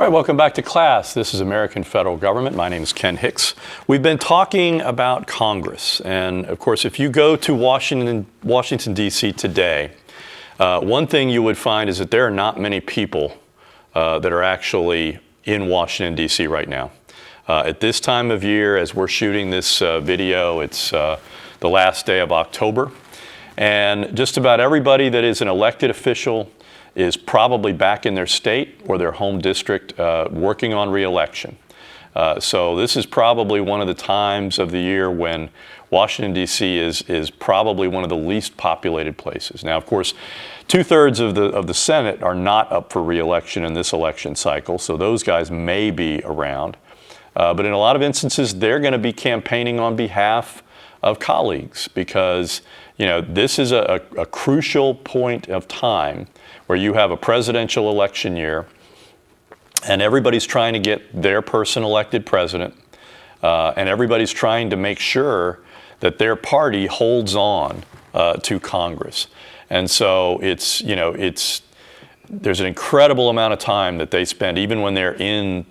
All right, welcome back to class. This is American Federal Government. My name is Ken Hicks. We've been talking about Congress. And of course, if you go to Washington, D.C. today, one thing you would find is that there are not many people that are actually in Washington, D.C. right now. At this time of year, as we're shooting this video, it's the last day of October. And just about everybody that is an elected official is probably back in their state or their home district working on re-election. So this is probably one of the times of the year when Washington, D.C. is probably one of the least populated places. Now, of course, 2/3 of the Senate are not up for re-election in this election cycle, so those guys may be around. But in a lot of instances, they're going to be campaigning on behalf of colleagues because, you know, this is a crucial point of time where you have a presidential election year and everybody's trying to get their person elected president, and everybody's trying to make sure that their party holds on to Congress. And so there's an incredible amount of time that they spend, even when they're in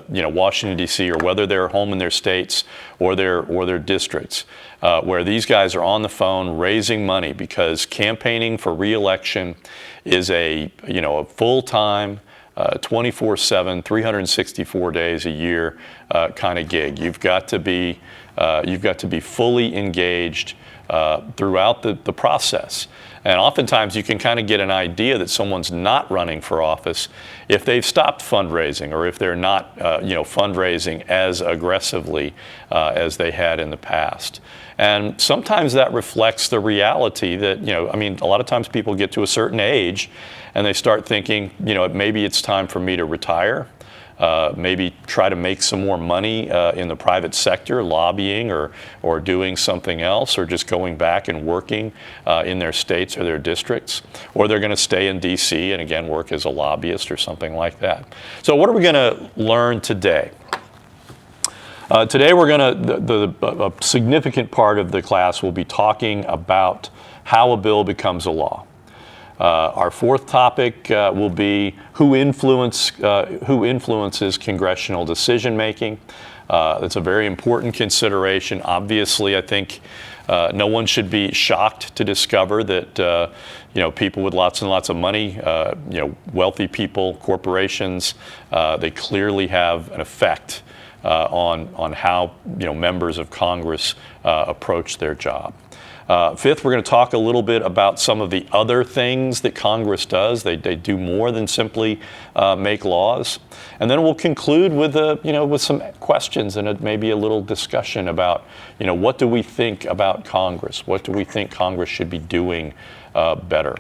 Washington, D.C., or whether they're home in their states or their districts, where these guys are on the phone raising money because campaigning for re-election is a full-time, 24/7, 364 days a year kind of gig. You've got to be fully engaged throughout the process. And oftentimes you can kind of get an idea that someone's not running for office if they've stopped fundraising or if they're not fundraising as aggressively as they had in the past. And sometimes that reflects the reality that, a lot of times people get to a certain age and they start thinking, maybe it's time for me to retire. Maybe try to make some more money in the private sector, lobbying or doing something else, or just going back and working in their states or their districts. Or they're going to stay in D.C. and again work as a lobbyist or something like that. So what are we going to learn today? Today we're going to, a significant part of the class will be talking about how a bill becomes a law. Our fourth topic will be who influences congressional decision making. That's a very important consideration. Obviously, I think no one should be shocked to discover that people with lots and lots of money, wealthy people, corporations, they clearly have an effect on how members of Congress approach their job. Fifth, we're going to talk a little bit about some of the other things that Congress does. They do more than simply make laws. And then we'll conclude with some questions and maybe a little discussion about what do we think about Congress? What do we think Congress should be doing better?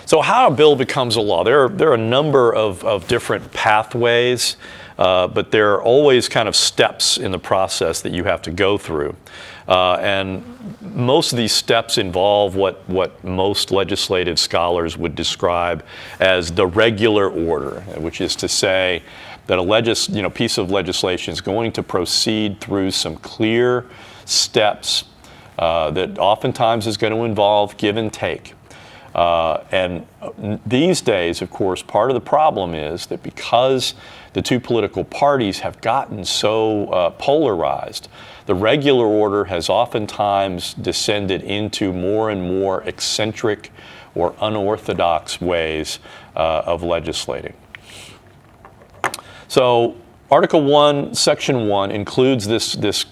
So how a bill becomes a law. There are a number of different pathways, but there are always kind of steps in the process that you have to go through. And most of these steps involve what most legislative scholars would describe as the regular order, which is to say that a piece of legislation is going to proceed through some clear steps that oftentimes is going to involve give and take. And these days, of course, part of the problem is that because the two political parties have gotten so polarized, the regular order has oftentimes descended into more and more eccentric or unorthodox ways of legislating. So Article 1, Section 1 includes this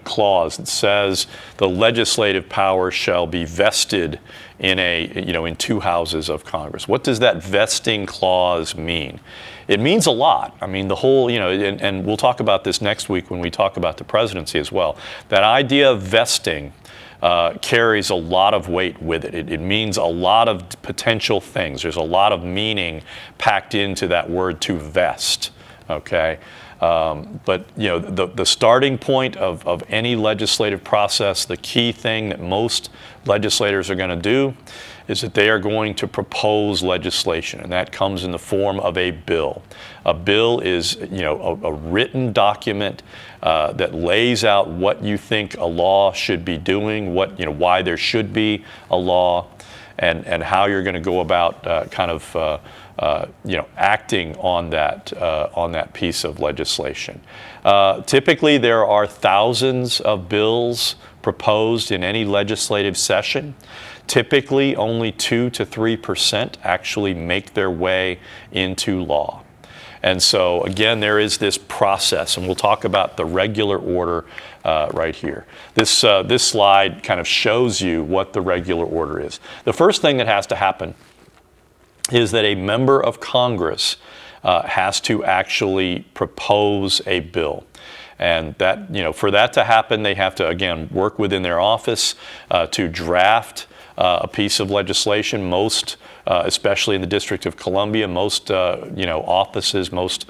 clause that says the legislative power shall be vested in two houses of Congress. What does that vesting clause mean? It means a lot. I mean, the whole, and we'll talk about this next week when we talk about the presidency as well. That idea of vesting carries a lot of weight with it. It means a lot of potential things. There's a lot of meaning packed into that word to vest, okay? But the starting point of any legislative process, the key thing that most legislators are going to do is that they are going to propose legislation, and that comes in the form of a bill. A bill is a written document that lays out what you think a law should be doing, why there should be a law, and how you're going to go about acting on that piece of legislation. Typically, there are thousands of bills proposed in any legislative session. Typically, only 2 to 3% actually make their way into law. And so, again, there is this process, and we'll talk about the regular order right here. This slide kind of shows you what the regular order is. The first thing that has to happen is that a member of Congress has to actually propose a bill. And that, for that to happen, they have to, again, work within their office to draft a piece of legislation. Most, especially in the District of Columbia, most offices, most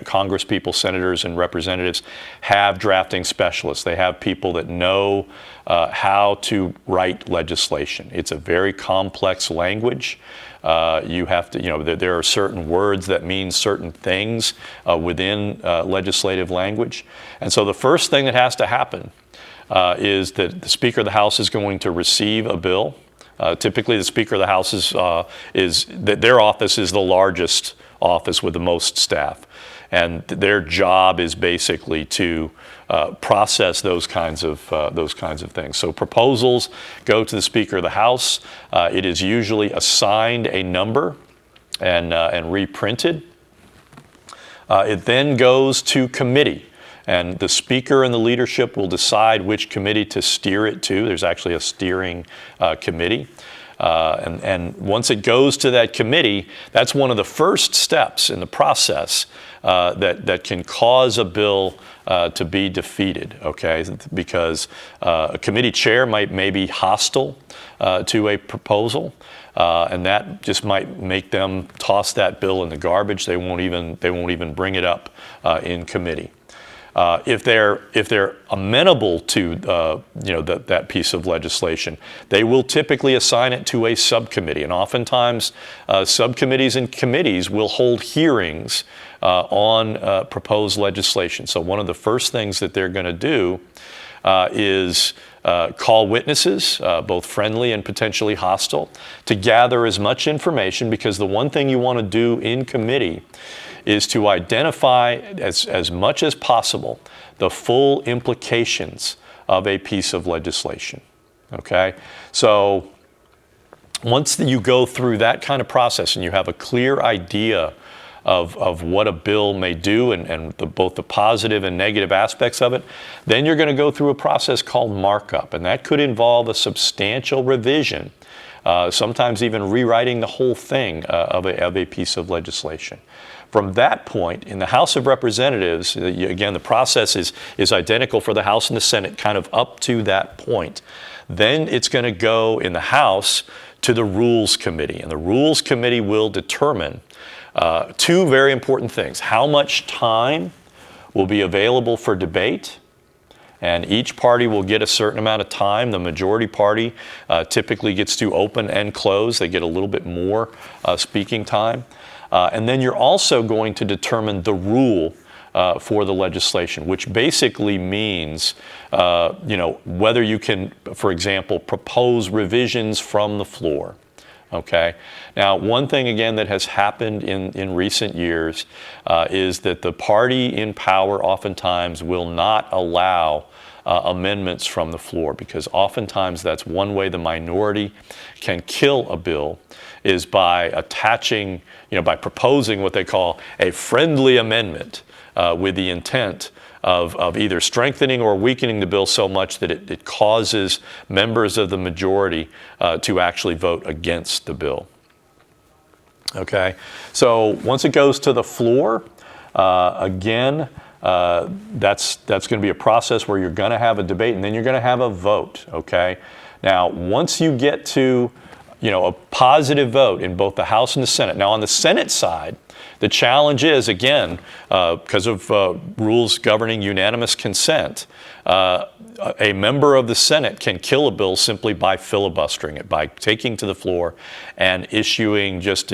Congress people, senators and representatives have drafting specialists. They have people that know how to write legislation. It's a very complex language. You have to, there are certain words that mean certain things within legislative language. And so the first thing that has to happen is that the Speaker of the House is going to receive a bill. Typically, the Speaker of the House their office is the largest office with the most staff, and their job is basically to process those kinds of things. So proposals go to the Speaker of the House. It is usually assigned a number and reprinted. It then goes to committee. And the Speaker and the leadership will decide which committee to steer it to. There's actually a steering committee. And once it goes to that committee, that's one of the first steps in the process that can cause a bill to be defeated, okay? Because a committee chair may be hostile to a proposal, and that just might make them toss that bill in the garbage. They won't even bring it up in committee. If they're amenable to that piece of legislation, they will typically assign it to a subcommittee, and oftentimes subcommittees and committees will hold hearings on proposed legislation. So one of the first things that they're going to do is call witnesses, both friendly and potentially hostile, to gather as much information, because the one thing you want to do in committee is to identify as much as possible the full implications of a piece of legislation, okay? So once you go through that kind of process and you have a clear idea of what a bill may do and both the positive and negative aspects of it, then you're going to go through a process called markup, and that could involve a substantial revision, sometimes even rewriting the whole thing of a piece of legislation. From that point, in the House of Representatives, again, the process is identical for the House and the Senate, kind of up to that point. Then it's going to go in the House to the Rules Committee, and the Rules Committee will determine two very important things: how much time will be available for debate, and each party will get a certain amount of time. The majority party typically gets to open and close. They get a little bit more speaking time. And then you're also going to determine the rule for the legislation, which basically means, whether you can, for example, propose revisions from the floor. Okay. Now, one thing again that has happened in recent years is that the party in power oftentimes will not allow amendments from the floor, because oftentimes that's one way the minority can kill a bill, is by attaching, by proposing what they call a friendly amendment with the intent of either strengthening or weakening the bill so much that it causes members of the majority to actually vote against the bill. Okay, so once it goes to the floor, again, that's going to be a process where you're going to have a debate and then you're going to have a vote. Okay, now once you get to a positive vote in both the House and the Senate. Now on the Senate side, The challenge is, again, because of rules governing unanimous consent, a member of the Senate can kill a bill simply by filibustering it, by taking to the floor and issuing just,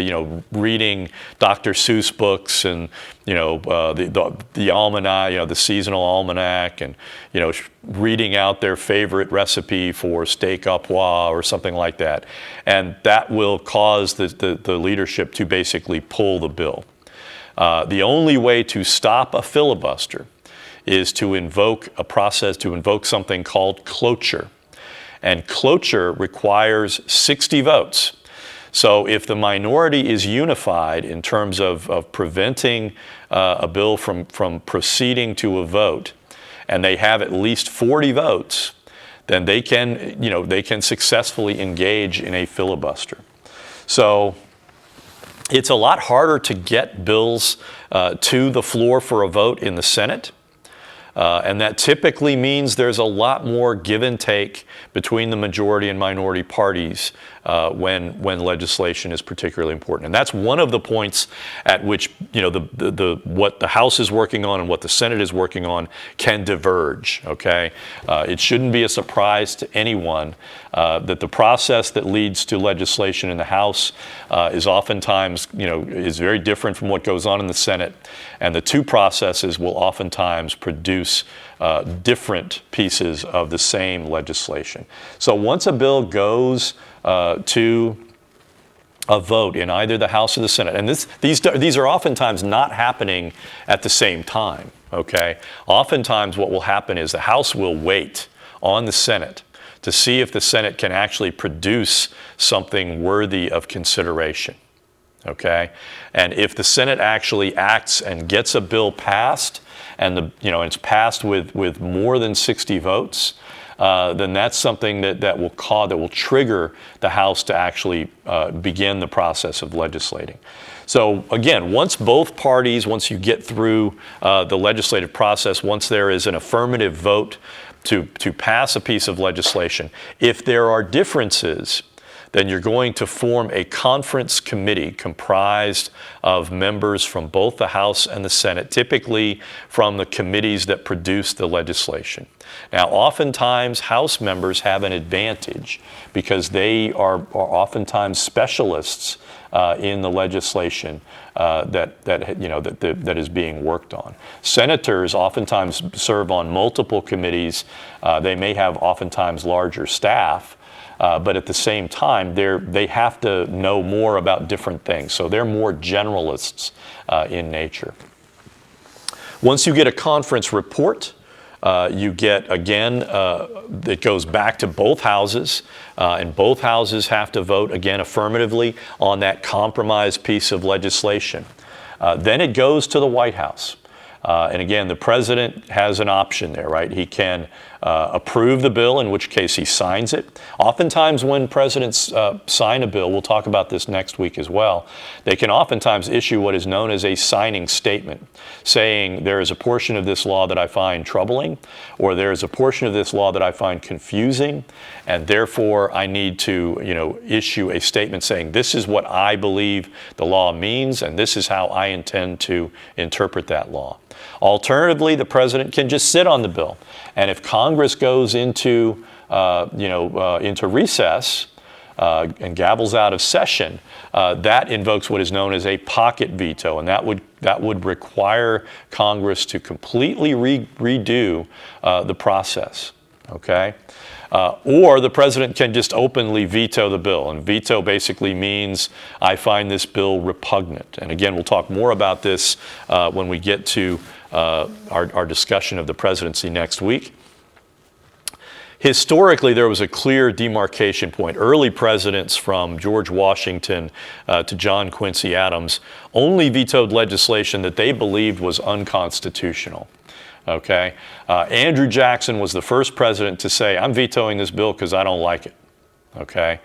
reading Dr. Seuss books and, the almanac, the seasonal almanac, and, reading out their favorite recipe for steak au pois or something like that. And that will cause the leadership to basically pull the bill. The only way to stop a filibuster is to invoke a process, to invoke something called cloture. And cloture requires 60 votes. So if the minority is unified in terms of preventing a bill from proceeding to a vote, and they have at least 40 votes, then they can successfully engage in a filibuster. So it's a lot harder to get bills to the floor for a vote in the Senate. And that typically means there's a lot more give and take between the majority and minority parties when legislation is particularly important. And that's one of the points at which what the House is working on and what the Senate is working on can diverge. Okay, it shouldn't be a surprise to anyone that the process that leads to legislation in the House is oftentimes is very different from what goes on in the Senate, and the two processes will oftentimes produce different pieces of the same legislation. So once a bill goes to a vote in either the House or the Senate, and these are oftentimes not happening at the same time, okay? Oftentimes what will happen is the House will wait on the Senate to see if the Senate can actually produce something worthy of consideration, okay? And if the Senate actually acts and gets a bill passed, and it's passed with more than 60 votes, then that's something that will trigger the House to actually begin the process of legislating. So again, once you get through the legislative process, once there is an affirmative vote to pass a piece of legislation, if there are differences, then you're going to form a conference committee comprised of members from both the House and the Senate, typically from the committees that produce the legislation. Now, oftentimes, House members have an advantage because they are oftentimes specialists in the legislation that is being worked on. Senators oftentimes serve on multiple committees. They may have oftentimes larger staff. But at the same time, they have to know more about different things. So they're more generalists in nature. Once you get a conference report, you get, again, it goes back to both houses, and both houses have to vote, again, affirmatively on that compromise piece of legislation. Then it goes to the White House. And again, the president has an option there, right? He can approve the bill, in which case he signs it. Oftentimes when presidents sign a bill, we'll talk about this next week as well, they can oftentimes issue what is known as a signing statement, saying there is a portion of this law that I find troubling, or there is a portion of this law that I find confusing, and therefore I need to issue a statement saying this is what I believe the law means, and this is how I intend to interpret that law. Alternatively, the president can just sit on the bill, and if Congress goes into recess and gavels out of session, that invokes what is known as a pocket veto, and that would require Congress to completely redo the process. Okay. Or the president can just openly veto the bill, and veto basically means I find this bill repugnant. And again, we'll talk more about this when we get to our discussion of the presidency next week. Historically, there was a clear demarcation point. Early presidents from George Washington to John Quincy Adams only vetoed legislation that they believed was unconstitutional. Okay, Andrew Jackson was the first president to say, I'm vetoing this bill because I don't like it. Okay,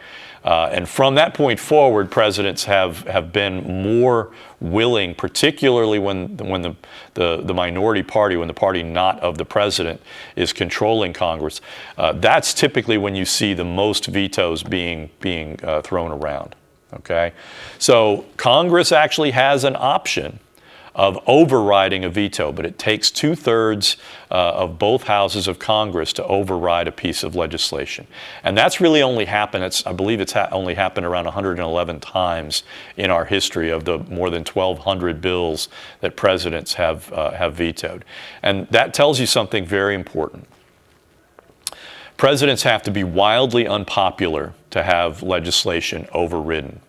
and from that point forward, presidents have been more willing, particularly when the minority party, when the party not of the president is controlling Congress. That's typically when you see the most vetoes being thrown around. Okay? So Congress actually has an option of overriding a veto, but it takes 2/3 of both houses of Congress to override a piece of legislation. And that's really only happened, I believe it's only happened around 111 times in our history of the more than 1,200 bills that presidents have vetoed. And that tells you something very important. Presidents have to be wildly unpopular to have legislation overridden.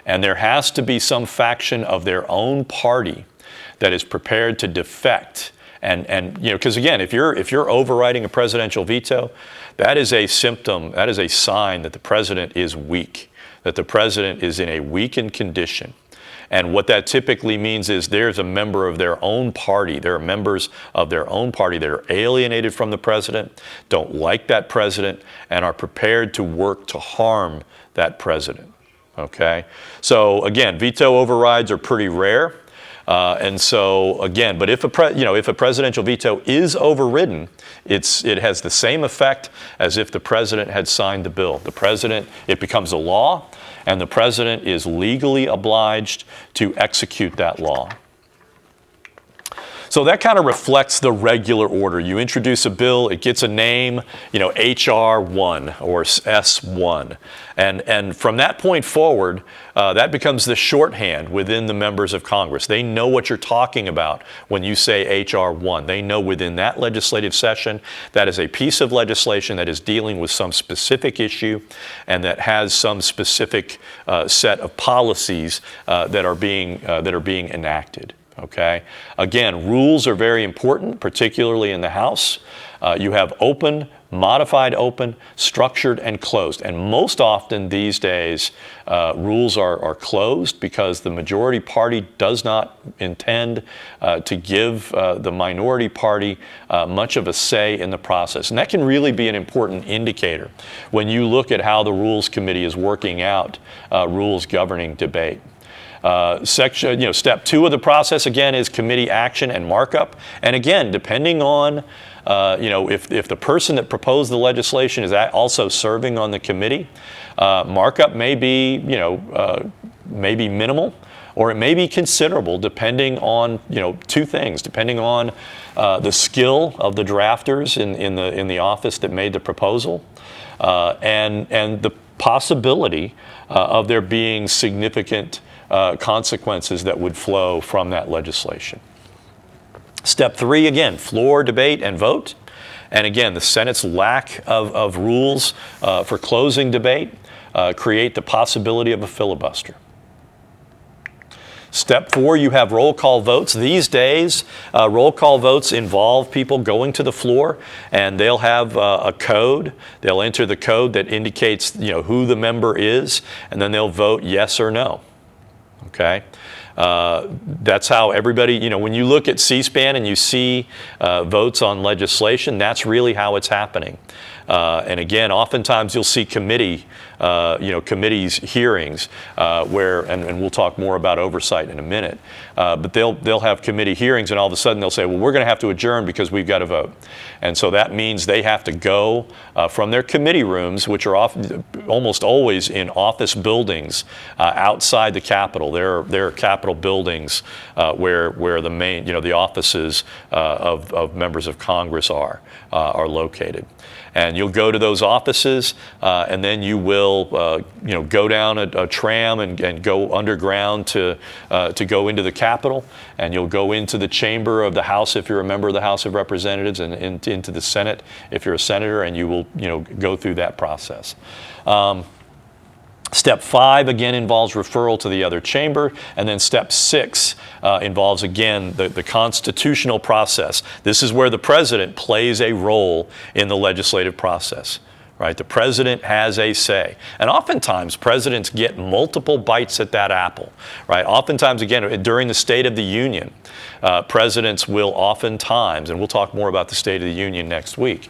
And there has to be some faction of their own party that is prepared to defect. And you know, because again, if you're overriding a presidential veto, that is a symptom, that is a sign that the president is weak, that the president is in a weakened condition. And what that typically means is there's a member of their own party, there are members of their own party that are alienated from the president, don't like that president, and are prepared to work to harm that president. Okay? So again, veto overrides are pretty rare. And so again, but if a presidential veto is overridden, it has the same effect as if the president had signed the bill. It becomes a law, and the president is legally obliged to execute that law. So that kind of reflects the regular order. You introduce a bill, it gets a name, H.R. 1 or S1. And from that point forward, that becomes the shorthand within the members of Congress. They know what you're talking about when you say H.R. 1. They know within that legislative session that is a piece of legislation that is dealing with some specific issue and that has some specific set of policies that are being enacted. Okay. Again, rules are very important, particularly in the House. You have open, modified open, structured, and closed. And most often these days, rules are closed because the majority party does not intend to give the minority party much of a say in the process. And that can really be an important indicator when you look at how the Rules Committee is working out rules governing debate. Step 2 of the process, again, is committee action and markup. And again, depending on, if the person that proposed the legislation is also serving on the committee, markup may be, maybe minimal, or it may be considerable, depending on, two things, depending on the skill of the drafters in the office that made the proposal, and the possibility of there being significant consequences that would flow from that legislation. Step 3, again, floor debate and vote. And again, the Senate's lack of rules for closing debate create the possibility of a filibuster. Step 4, you have roll call votes. These days, roll call votes involve people going to the floor, and they'll have a code. They'll enter the code that indicates who the member is, and then they'll vote yes or no. Okay, that's how everybody, when you look at C-SPAN and you see votes on legislation, that's really how it's happening. And again, oftentimes you'll see committees hearings where, and we'll talk more about oversight in a minute, but they'll have committee hearings, and all of a sudden they'll say, well, we're going to have to adjourn because we've got to vote. And so that means they have to go from their committee rooms, which are almost always in office buildings outside the Capitol. There are Capitol buildings where the main, the offices of members of Congress are located. And you'll go to those offices, and then you will, go down a tram and go underground to go into the Capitol, and you'll go into the chamber of the House if you're a member of the House of Representatives, and into the Senate if you're a senator, and you will, go through that process. Step 5, again, involves referral to the other chamber. And then step 6 involves, again, the constitutional process. This is where the president plays a role in the legislative process. Right? The president has a say. And oftentimes, presidents get multiple bites at that apple. Right? Oftentimes, again, during the State of the Union, presidents will oftentimes, and we'll talk more about the State of the Union next week,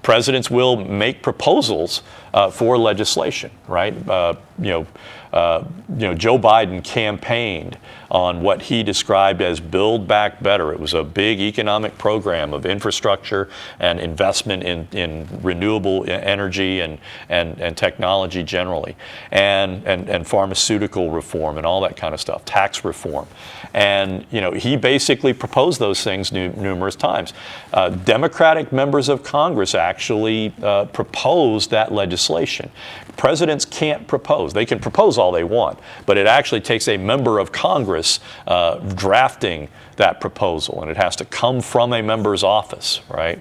presidents will make proposals for legislation. Right? Joe Biden campaigned on what he described as Build Back Better. It was a big economic program of infrastructure and investment in renewable energy and technology generally, and pharmaceutical reform and all that kind of stuff, tax reform. And he basically proposed those things numerous times. Democratic members of Congress actually proposed that legislation. Presidents can't propose. They can propose all they want, but it actually takes a member of Congress drafting that proposal, and it has to come from a member's office, right?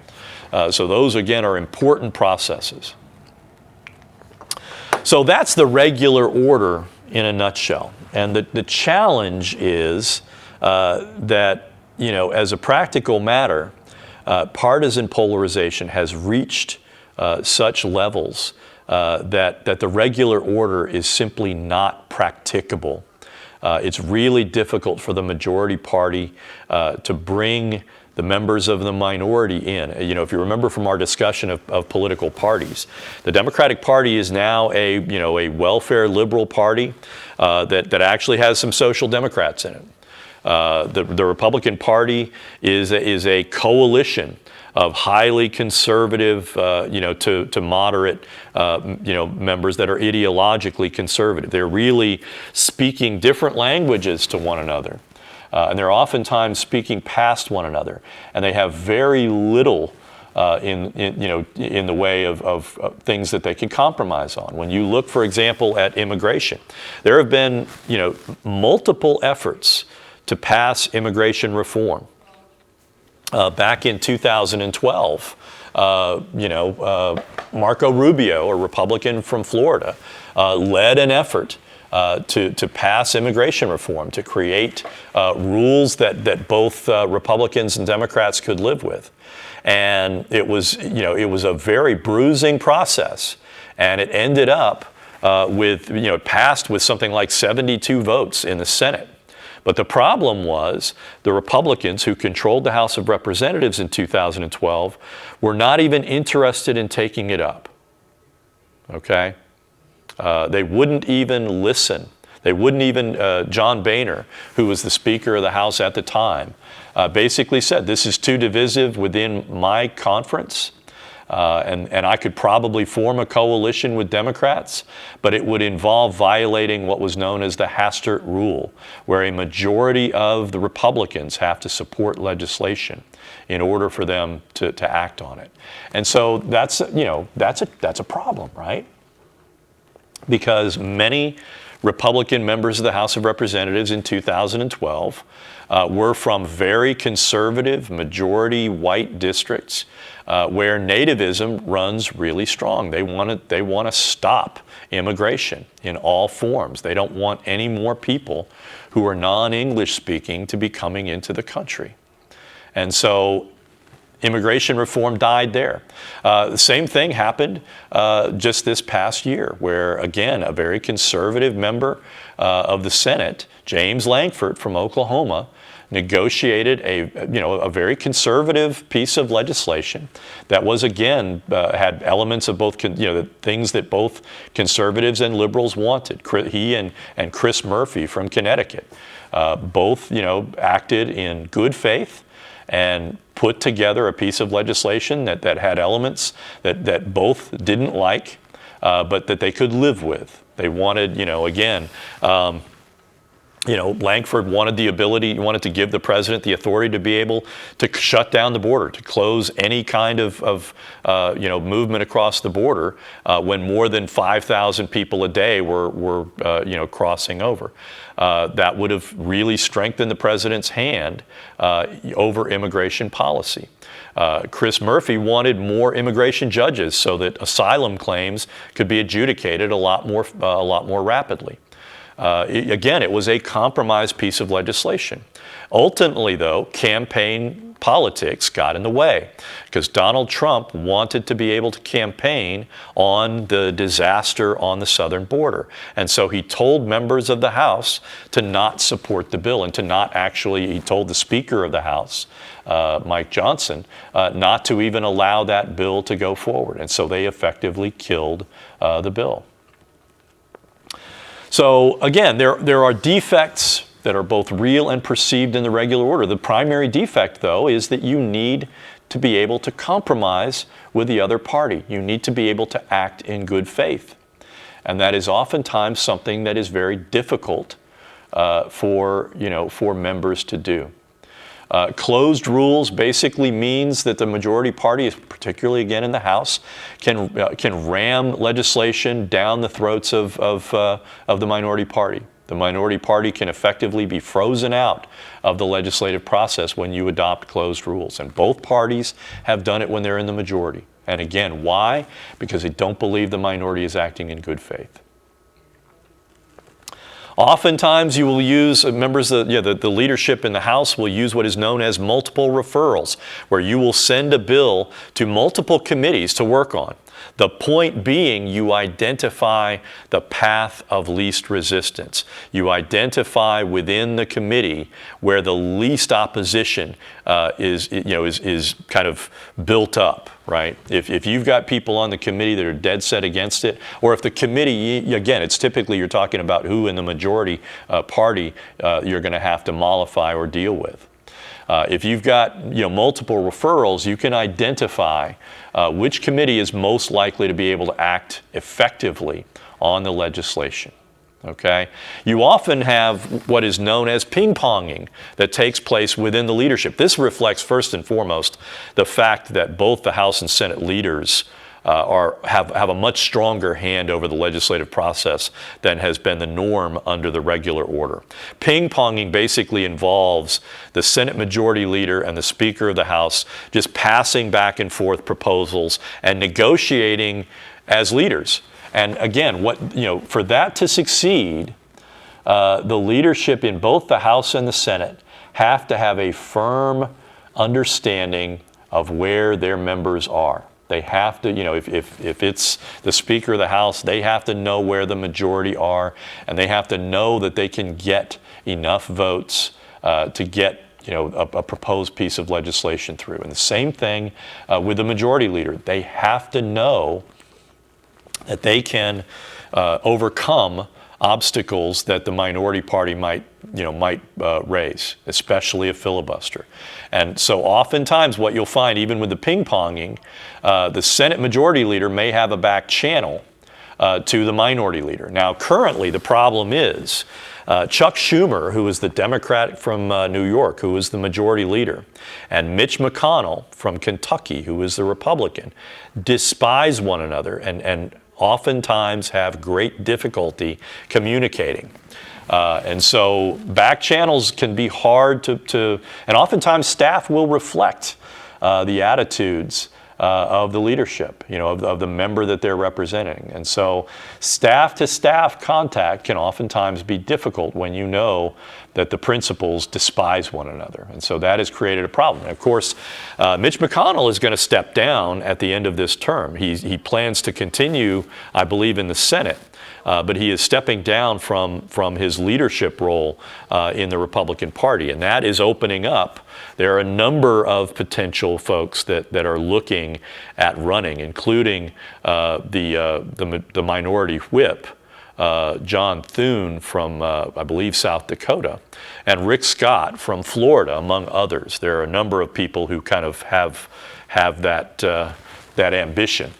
So those, again, are important processes. So that's the regular order in a nutshell. And the challenge is that, as a practical matter, partisan polarization has reached such levels that the regular order is simply not practicable. It's really difficult for the majority party to bring the members of the minority in. If you remember from our discussion of political parties, the Democratic Party is now a welfare liberal party that actually has some social democrats in it. The Republican Party is a coalition of highly conservative, to moderate, members that are ideologically conservative. They're really speaking different languages to one another. And they're oftentimes speaking past one another, and they have very little in the way of things that they can compromise on. When you look, for example, at immigration, there have been multiple efforts to pass immigration reform. Back in 2012, Marco Rubio, a Republican from Florida, led an effort to pass immigration reform, to create rules that both Republicans and Democrats could live with. And it was a very bruising process. And it ended up passed with something like 72 votes in the Senate. But the problem was the Republicans, who controlled the House of Representatives in 2012, were not even interested in taking it up. Okay? They wouldn't even listen. They wouldn't even, John Boehner, who was the Speaker of the House at the time, basically said, this is too divisive within my conference, and I could probably form a coalition with Democrats, but it would involve violating what was known as the Hastert Rule, where a majority of the Republicans have to support legislation in order for them to act on it. And so that's a problem, right? Because many Republican members of the House of Representatives in 2012 were from very conservative, majority white districts where nativism runs really strong. They want to stop immigration in all forms. They don't want any more people who are non-English speaking to be coming into the country. And so immigration reform died there. The same thing happened just this past year, where, again, a very conservative member of the Senate, James Lankford from Oklahoma, negotiated a very conservative piece of legislation that was, again, had elements of both, the things that both conservatives and liberals wanted. He and Chris Murphy from Connecticut both, acted in good faith and put together a piece of legislation that had elements that both didn't like, but that they could live with. They wanted, Lankford wanted wanted to give the president the authority to be able to shut down the border, to close any kind of movement across the border when more than 5,000 people a day were crossing over. That would have really strengthened the president's hand over immigration policy. Chris Murphy wanted more immigration judges so that asylum claims could be adjudicated a lot more rapidly. Again, it was a compromise piece of legislation. Ultimately, though, campaign politics got in the way because Donald Trump wanted to be able to campaign on the disaster on the southern border. And so he told members of the House to not support the bill and to not actually, he told the Speaker of the House, Mike Johnson, not to even allow that bill to go forward. And so they effectively killed the bill. So again, there are defects that are both real and perceived in the regular order. The primary defect, though, is that you need to be able to compromise with the other party. You need to be able to act in good faith. And that is oftentimes something that is very difficult for members to do. Closed rules basically means that the majority party, particularly again in the House, can ram legislation down the throats of the minority party. The minority party can effectively be frozen out of the legislative process when you adopt closed rules. And both parties have done it when they're in the majority. And again, why? Because they don't believe the minority is acting in good faith. Oftentimes you will use, members of the leadership in the House will use what is known as multiple referrals, where you will send a bill to multiple committees to work on. The point being, you identify the path of least resistance. You identify within the committee where the least opposition is kind of built up, right? If you've got people on the committee that are dead set against it, or if the committee, again, it's typically you're talking about who in the majority party you're going to have to mollify or deal with. If you've got multiple referrals, you can identify which committee is most likely to be able to act effectively on the legislation. Okay? You often have what is known as ping-ponging that takes place within the leadership. This reflects first and foremost the fact that both the House and Senate leaders have a much stronger hand over the legislative process than has been the norm under the regular order. Ping-ponging basically involves the Senate Majority Leader and the Speaker of the House just passing back and forth proposals and negotiating as leaders. And again, for that to succeed, the leadership in both the House and the Senate have to have a firm understanding of where their members are. They have to, if it's the Speaker of the House, they have to know where the majority are, and they have to know that they can get enough votes to get a proposed piece of legislation through. And the same thing with the Majority Leader. They have to know that they can overcome obstacles that the minority party might raise, especially a filibuster. And so oftentimes what you'll find, even with the ping-ponging, the Senate Majority Leader may have a back channel to the Minority Leader. Now, currently, the problem is Chuck Schumer, who is the Democrat from New York, who is the Majority Leader, and Mitch McConnell from Kentucky, who is the Republican, despise one another and oftentimes have great difficulty communicating. And so back channels can be hard to and oftentimes staff will reflect the attitudes of the leadership, of the member that they're representing. And so staff-to-staff contact can oftentimes be difficult when you know that the principals despise one another. And so that has created a problem. And of course, Mitch McConnell is going to step down at the end of this term. He plans to continue, I believe, in the Senate. But he is stepping down from his leadership role in the Republican Party, and that is opening up. There are a number of potential folks that are looking at running, including the minority whip, John Thune from, I believe, South Dakota, and Rick Scott from Florida, among others. There are a number of people who kind of have that ambition.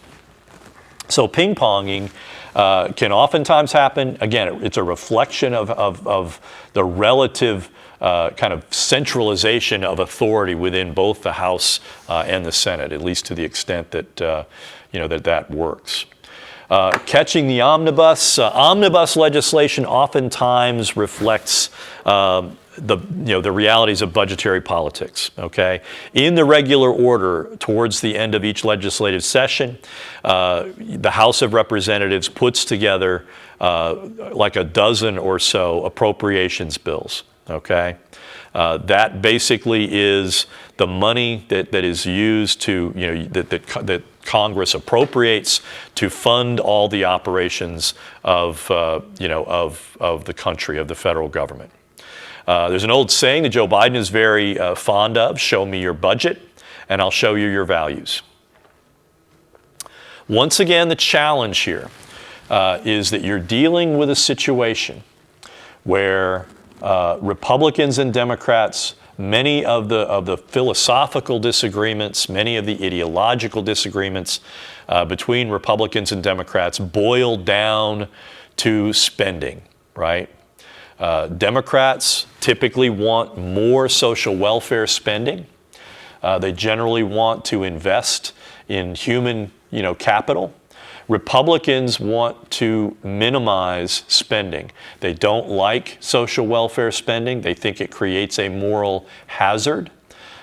So ping-ponging can oftentimes happen. Again, it's a reflection of the relative kind of centralization of authority within both the House and the Senate, at least to the extent that that works. Catching the omnibus. Omnibus legislation oftentimes reflects the realities of budgetary politics. Okay, in the regular order, towards the end of each legislative session, the House of Representatives puts together like a dozen or so appropriations bills. Okay, that basically is the money that is used to that Congress appropriates to fund all the operations of the country, of the federal government. There's an old saying that Joe Biden is very fond of: show me your budget and I'll show you your values. Once again, the challenge here is that you're dealing with a situation where Republicans and Democrats, many of the philosophical disagreements, many of the ideological disagreements between Republicans and Democrats boil down to spending, right? Democrats typically want more social welfare spending. They generally want to invest in human, capital. Republicans want to minimize spending. They don't like social welfare spending. They think it creates a moral hazard.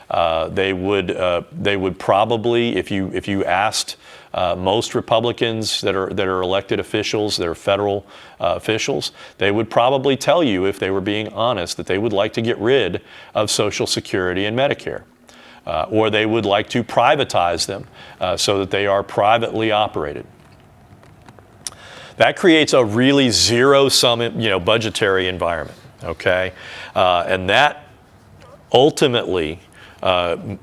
They would probably, if you asked most Republicans that are elected officials, that are federal officials, they would probably tell you, if they were being honest, that they would like to get rid of Social Security and Medicare. Or they would like to privatize them so that they are privately operated. That creates a really zero-sum, budgetary environment, okay? And that ultimately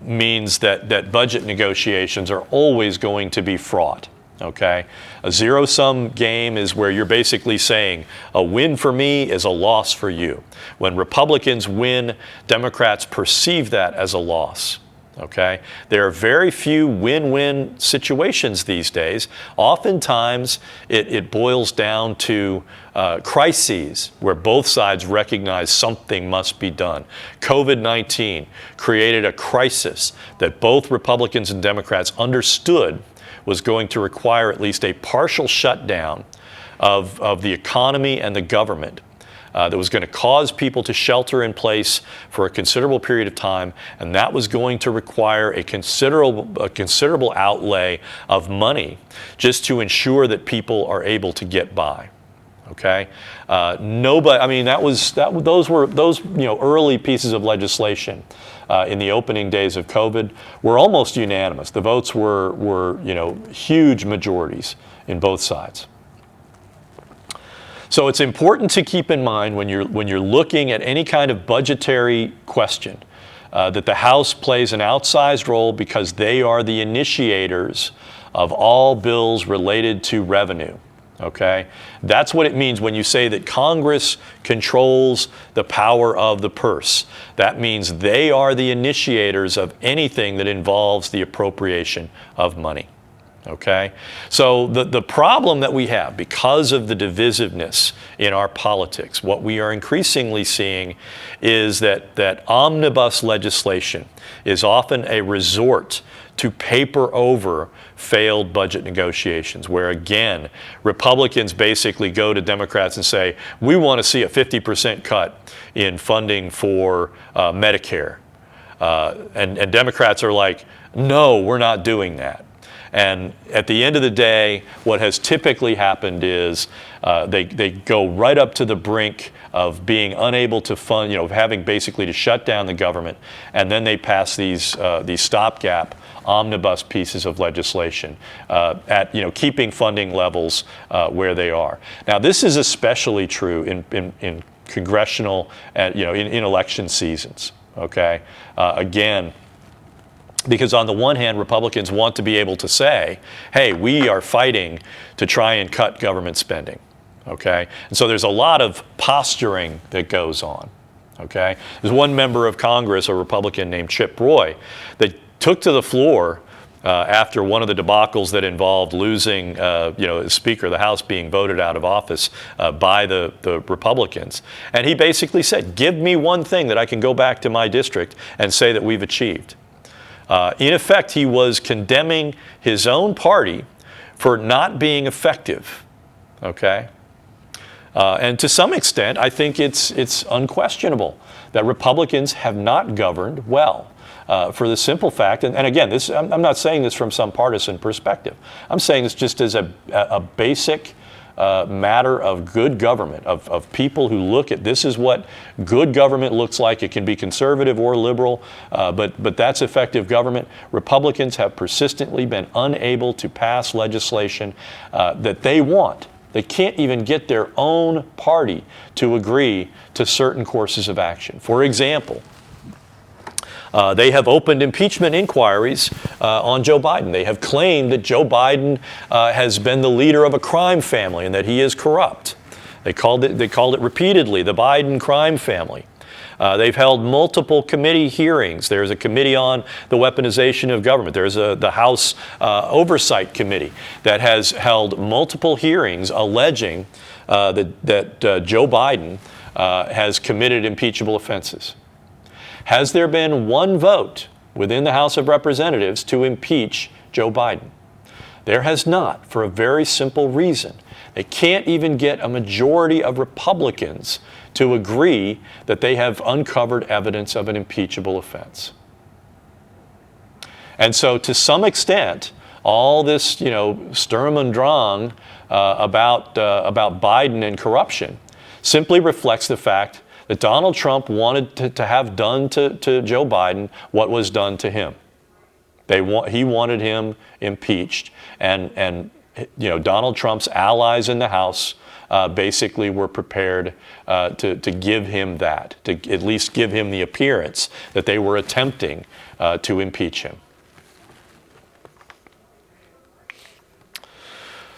means that budget negotiations are always going to be fraught, okay? A zero-sum game is where you're basically saying a win for me is a loss for you. When Republicans win, Democrats perceive that as a loss. Okay? There are very few win-win situations these days. Oftentimes, it boils down to crises where both sides recognize something must be done. COVID-19 created a crisis that both Republicans and Democrats understood was going to require at least a partial shutdown of the economy and the government. That was going to cause people to shelter in place for a considerable period of time, and that was going to require a considerable outlay of money just to ensure that people are able to get by. Okay, nobody. I mean, those early pieces of legislation in the opening days of COVID were almost unanimous. The votes were huge majorities in both sides. So it's important to keep in mind when you're looking at any kind of budgetary question that the House plays an outsized role because they are the initiators of all bills related to revenue. Okay? That's what it means when you say that Congress controls the power of the purse. That means they are the initiators of anything that involves the appropriation of money. Okay? So the problem that we have because of the divisiveness in our politics, what we are increasingly seeing is that omnibus legislation is often a resort to paper over failed budget negotiations, where again, Republicans basically go to Democrats and say, we want to see a 50% cut in funding for Medicare. And Democrats are like, no, we're not doing that. And at the end of the day, what has typically happened is they go right up to the brink of being unable to fund, having basically to shut down the government, and then they pass these stopgap omnibus pieces of legislation at keeping funding levels where they are. Now, this is especially true in congressional and in election seasons. Okay, again. Because on the one hand, Republicans want to be able to say, hey, we are fighting to try and cut government spending, okay? And so there's a lot of posturing that goes on, okay? There's one member of Congress, a Republican named Chip Roy, that took to the floor after one of the debacles that involved losing, Speaker of the House being voted out of office by the Republicans. And he basically said, give me one thing that I can go back to my district and say that we've achieved. In effect, he was condemning his own party for not being effective, okay? And to some extent, I think it's unquestionable that Republicans have not governed well for the simple fact, and again, I'm not saying this from some partisan perspective. I'm saying this just as a basic matter of good government, of people who look at this is what good government looks like. It can be conservative or liberal, but that's effective government. Republicans have persistently been unable to pass legislation that they want. They can't even get their own party to agree to certain courses of action. For example, they have opened impeachment inquiries on Joe Biden. They have claimed that Joe Biden has been the leader of a crime family and that he is corrupt. They called it repeatedly the Biden crime family. They've held multiple committee hearings. There's a committee on the weaponization of government. There's the House Oversight Committee that has held multiple hearings alleging that Joe Biden has committed impeachable offenses. Has there been one vote within the House of Representatives to impeach Joe Biden? There has not, for a very simple reason. They can't even get a majority of Republicans to agree that they have uncovered evidence of an impeachable offense. And so to some extent, all this, Sturm und Drang about Biden and corruption simply reflects the fact that Donald Trump wanted to have done to Joe Biden what was done to him. He wanted him impeached, and Donald Trump's allies in the House basically were prepared to give him that, to at least give him the appearance that they were attempting to impeach him.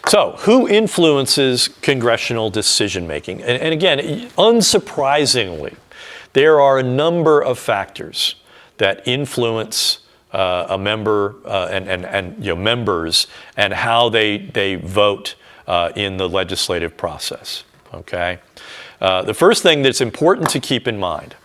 So, who influences congressional decision-making? And again, unsurprisingly, there are a number of factors that influence a member and members and how they vote in the legislative process. Okay, the first thing that's important to keep in mind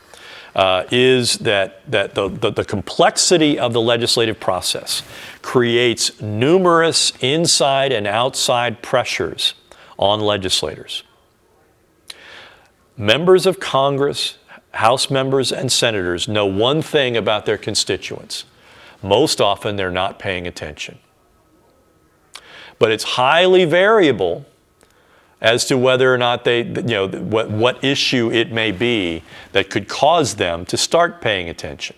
is that the complexity of the legislative process creates numerous inside and outside pressures on legislators. Members of Congress, House members and senators know one thing about their constituents. Most often they're not paying attention. But it's highly variable as to whether or not they, what issue it may be that could cause them to start paying attention.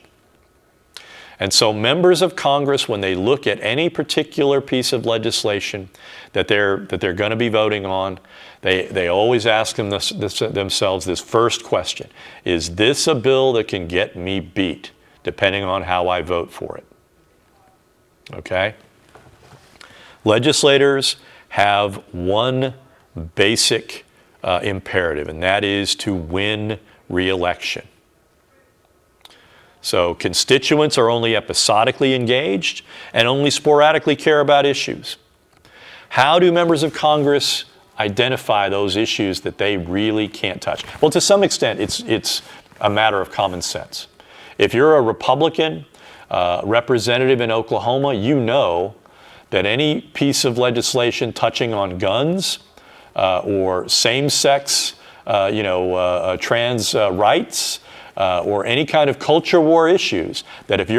And so members of Congress, when they look at any particular piece of legislation that they're going to be voting on, they always ask themselves this first question: is this a bill that can get me beat, depending on how I vote for it? Okay? Legislators have one basic imperative, and that is to win re-election. So constituents are only episodically engaged and only sporadically care about issues. How do members of Congress identify those issues that they really can't touch? Well, to some extent, it's a matter of common sense. If you're a Republican representative in Oklahoma, you know that any piece of legislation touching on guns or same-sex, trans rights, or any kind of culture war issues, that if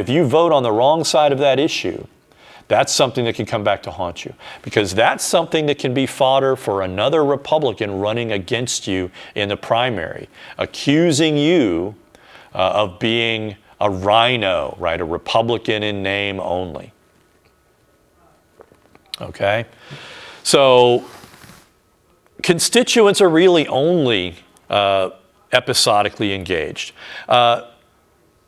you vote on the wrong side of that issue, that's something that can come back to haunt you, because that's something that can be fodder for another Republican running against you in the primary, accusing you of being a rhino, right? A Republican in name only. Okay? So constituents are really only episodically engaged.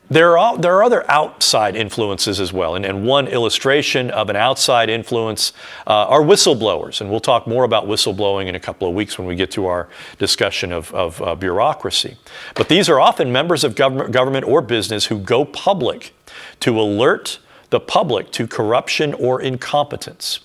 There are other outside influences as well, and one illustration of an outside influence are whistleblowers, and we'll talk more about whistleblowing in a couple of weeks when we get to our discussion of bureaucracy. But these are often members of government or business who go public to alert the public to corruption or incompetence.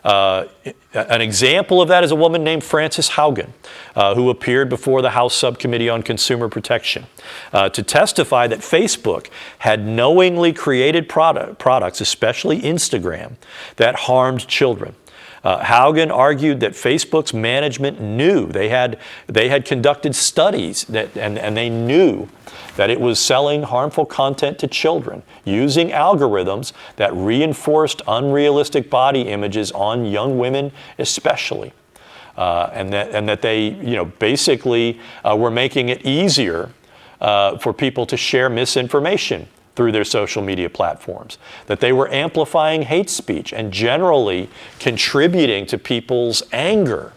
An example of that is a woman named Frances Haugen, who appeared before the House Subcommittee on Consumer Protection to testify that Facebook had knowingly created products, especially Instagram, that harmed children. Haugen argued that Facebook's management knew they had conducted studies and they knew that it was selling harmful content to children using algorithms that reinforced unrealistic body images on young women especially. And that they basically were making it easier for people to share misinformation through their social media platforms, that they were amplifying hate speech and generally contributing to people's anger,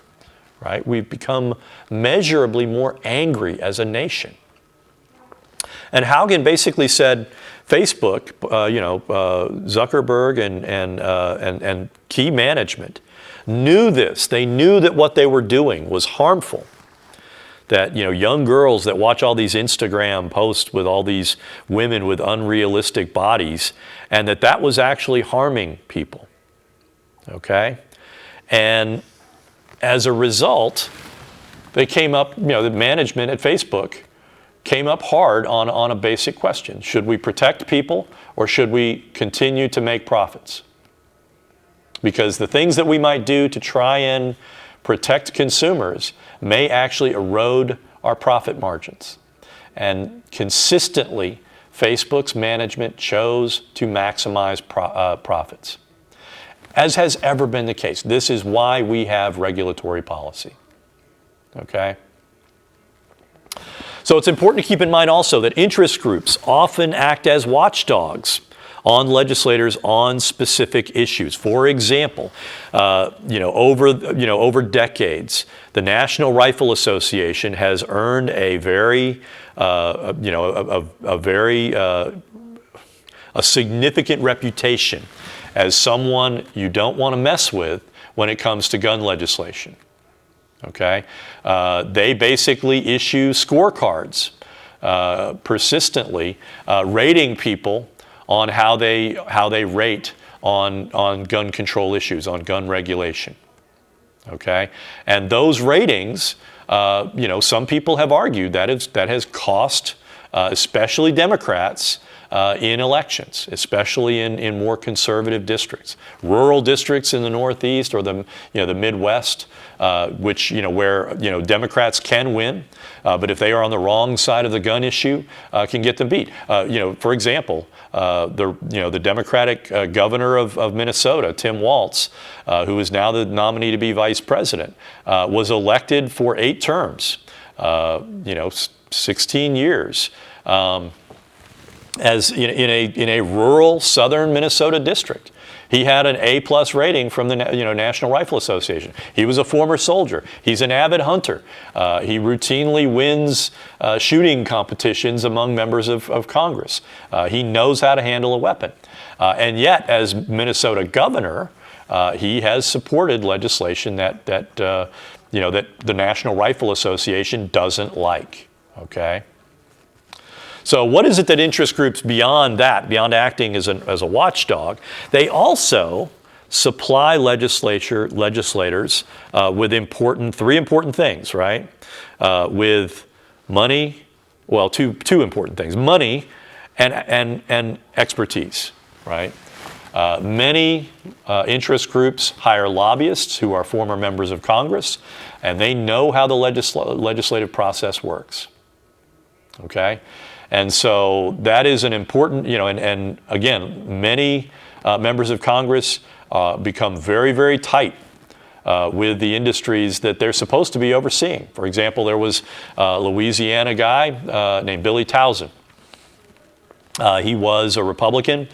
right? We've become measurably more angry as a nation. And Haugen basically said Facebook, Zuckerberg and key management knew this. They knew that what they were doing was harmful. That, young girls that watch all these Instagram posts with all these women with unrealistic bodies, and that was actually harming people. Okay? And as a result, they came up, the management at Facebook came up hard on a basic question. Should we protect people or should we continue to make profits? Because the things that we might do to try and protect consumers may actually erode our profit margins. And consistently, Facebook's management chose to maximize profits, as has ever been the case. This is why we have regulatory policy. Okay? So it's important to keep in mind also that interest groups often act as watchdogs on legislators on specific issues. For example, over decades, the National Rifle Association has earned a significant reputation as someone you don't want to mess with when it comes to gun legislation. Okay, they basically issue scorecards persistently, rating people on how they rate on gun control issues, on gun regulation. Okay, and those ratings, some people have argued that has cost, especially Democrats, in elections, especially in more conservative districts, rural districts in the Northeast or the Midwest, which where Democrats can win, but if they are on the wrong side of the gun issue, can get them beat. For example, the Democratic governor of Minnesota, Tim Walz, who is now the nominee to be vice president, was elected for 8 terms, 16 years. As in a rural southern Minnesota district. He had an A+ rating from the National Rifle Association. He was a former soldier. He's an avid hunter. He routinely wins shooting competitions among members of Congress. He knows how to handle a weapon. And yet, as Minnesota governor, he has supported legislation that the National Rifle Association doesn't like. Okay. So what is it that interest groups beyond acting as a watchdog, they also supply legislators with three important things, right? With money, well, two important things: money and expertise, right? Many interest groups hire lobbyists who are former members of Congress, and they know how the legislative process works. Okay. And so that is an important, and again, many members of Congress become very, very tight with the industries that they're supposed to be overseeing. For example, there was a Louisiana guy named Billy Tauzin. He was a Republican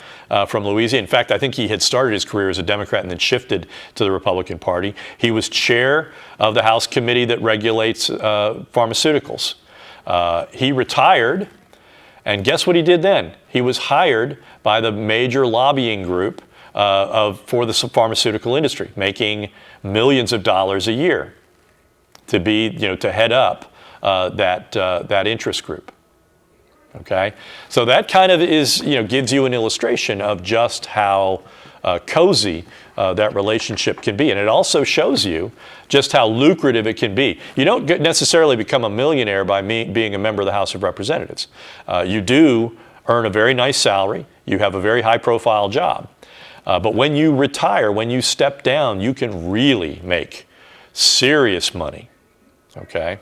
from Louisiana. In fact, I think he had started his career as a Democrat and then shifted to the Republican Party. He was chair of the House committee that regulates pharmaceuticals. He retired. And guess what he did then? He was hired by the major lobbying group for the pharmaceutical industry, making millions of dollars a year to head up that interest group. Okay, so that kind of gives you an illustration of just how cozy that relationship can be. And it also shows you just how lucrative it can be. You don't necessarily become a millionaire by being a member of the House of Representatives. You do earn a very nice salary. You have a very high-profile job. But when you retire, when you step down, you can really make serious money. Okay?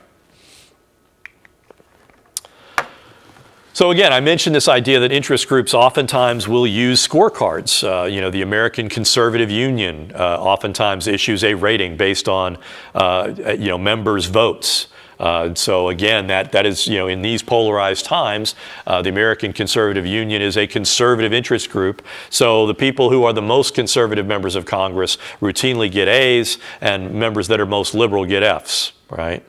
So again, I mentioned this idea that interest groups oftentimes will use scorecards. The American Conservative Union oftentimes issues a rating based on members' votes. So again, that is, in these polarized times, the American Conservative Union is a conservative interest group. So the people who are the most conservative members of Congress routinely get A's, and members that are most liberal get F's, right?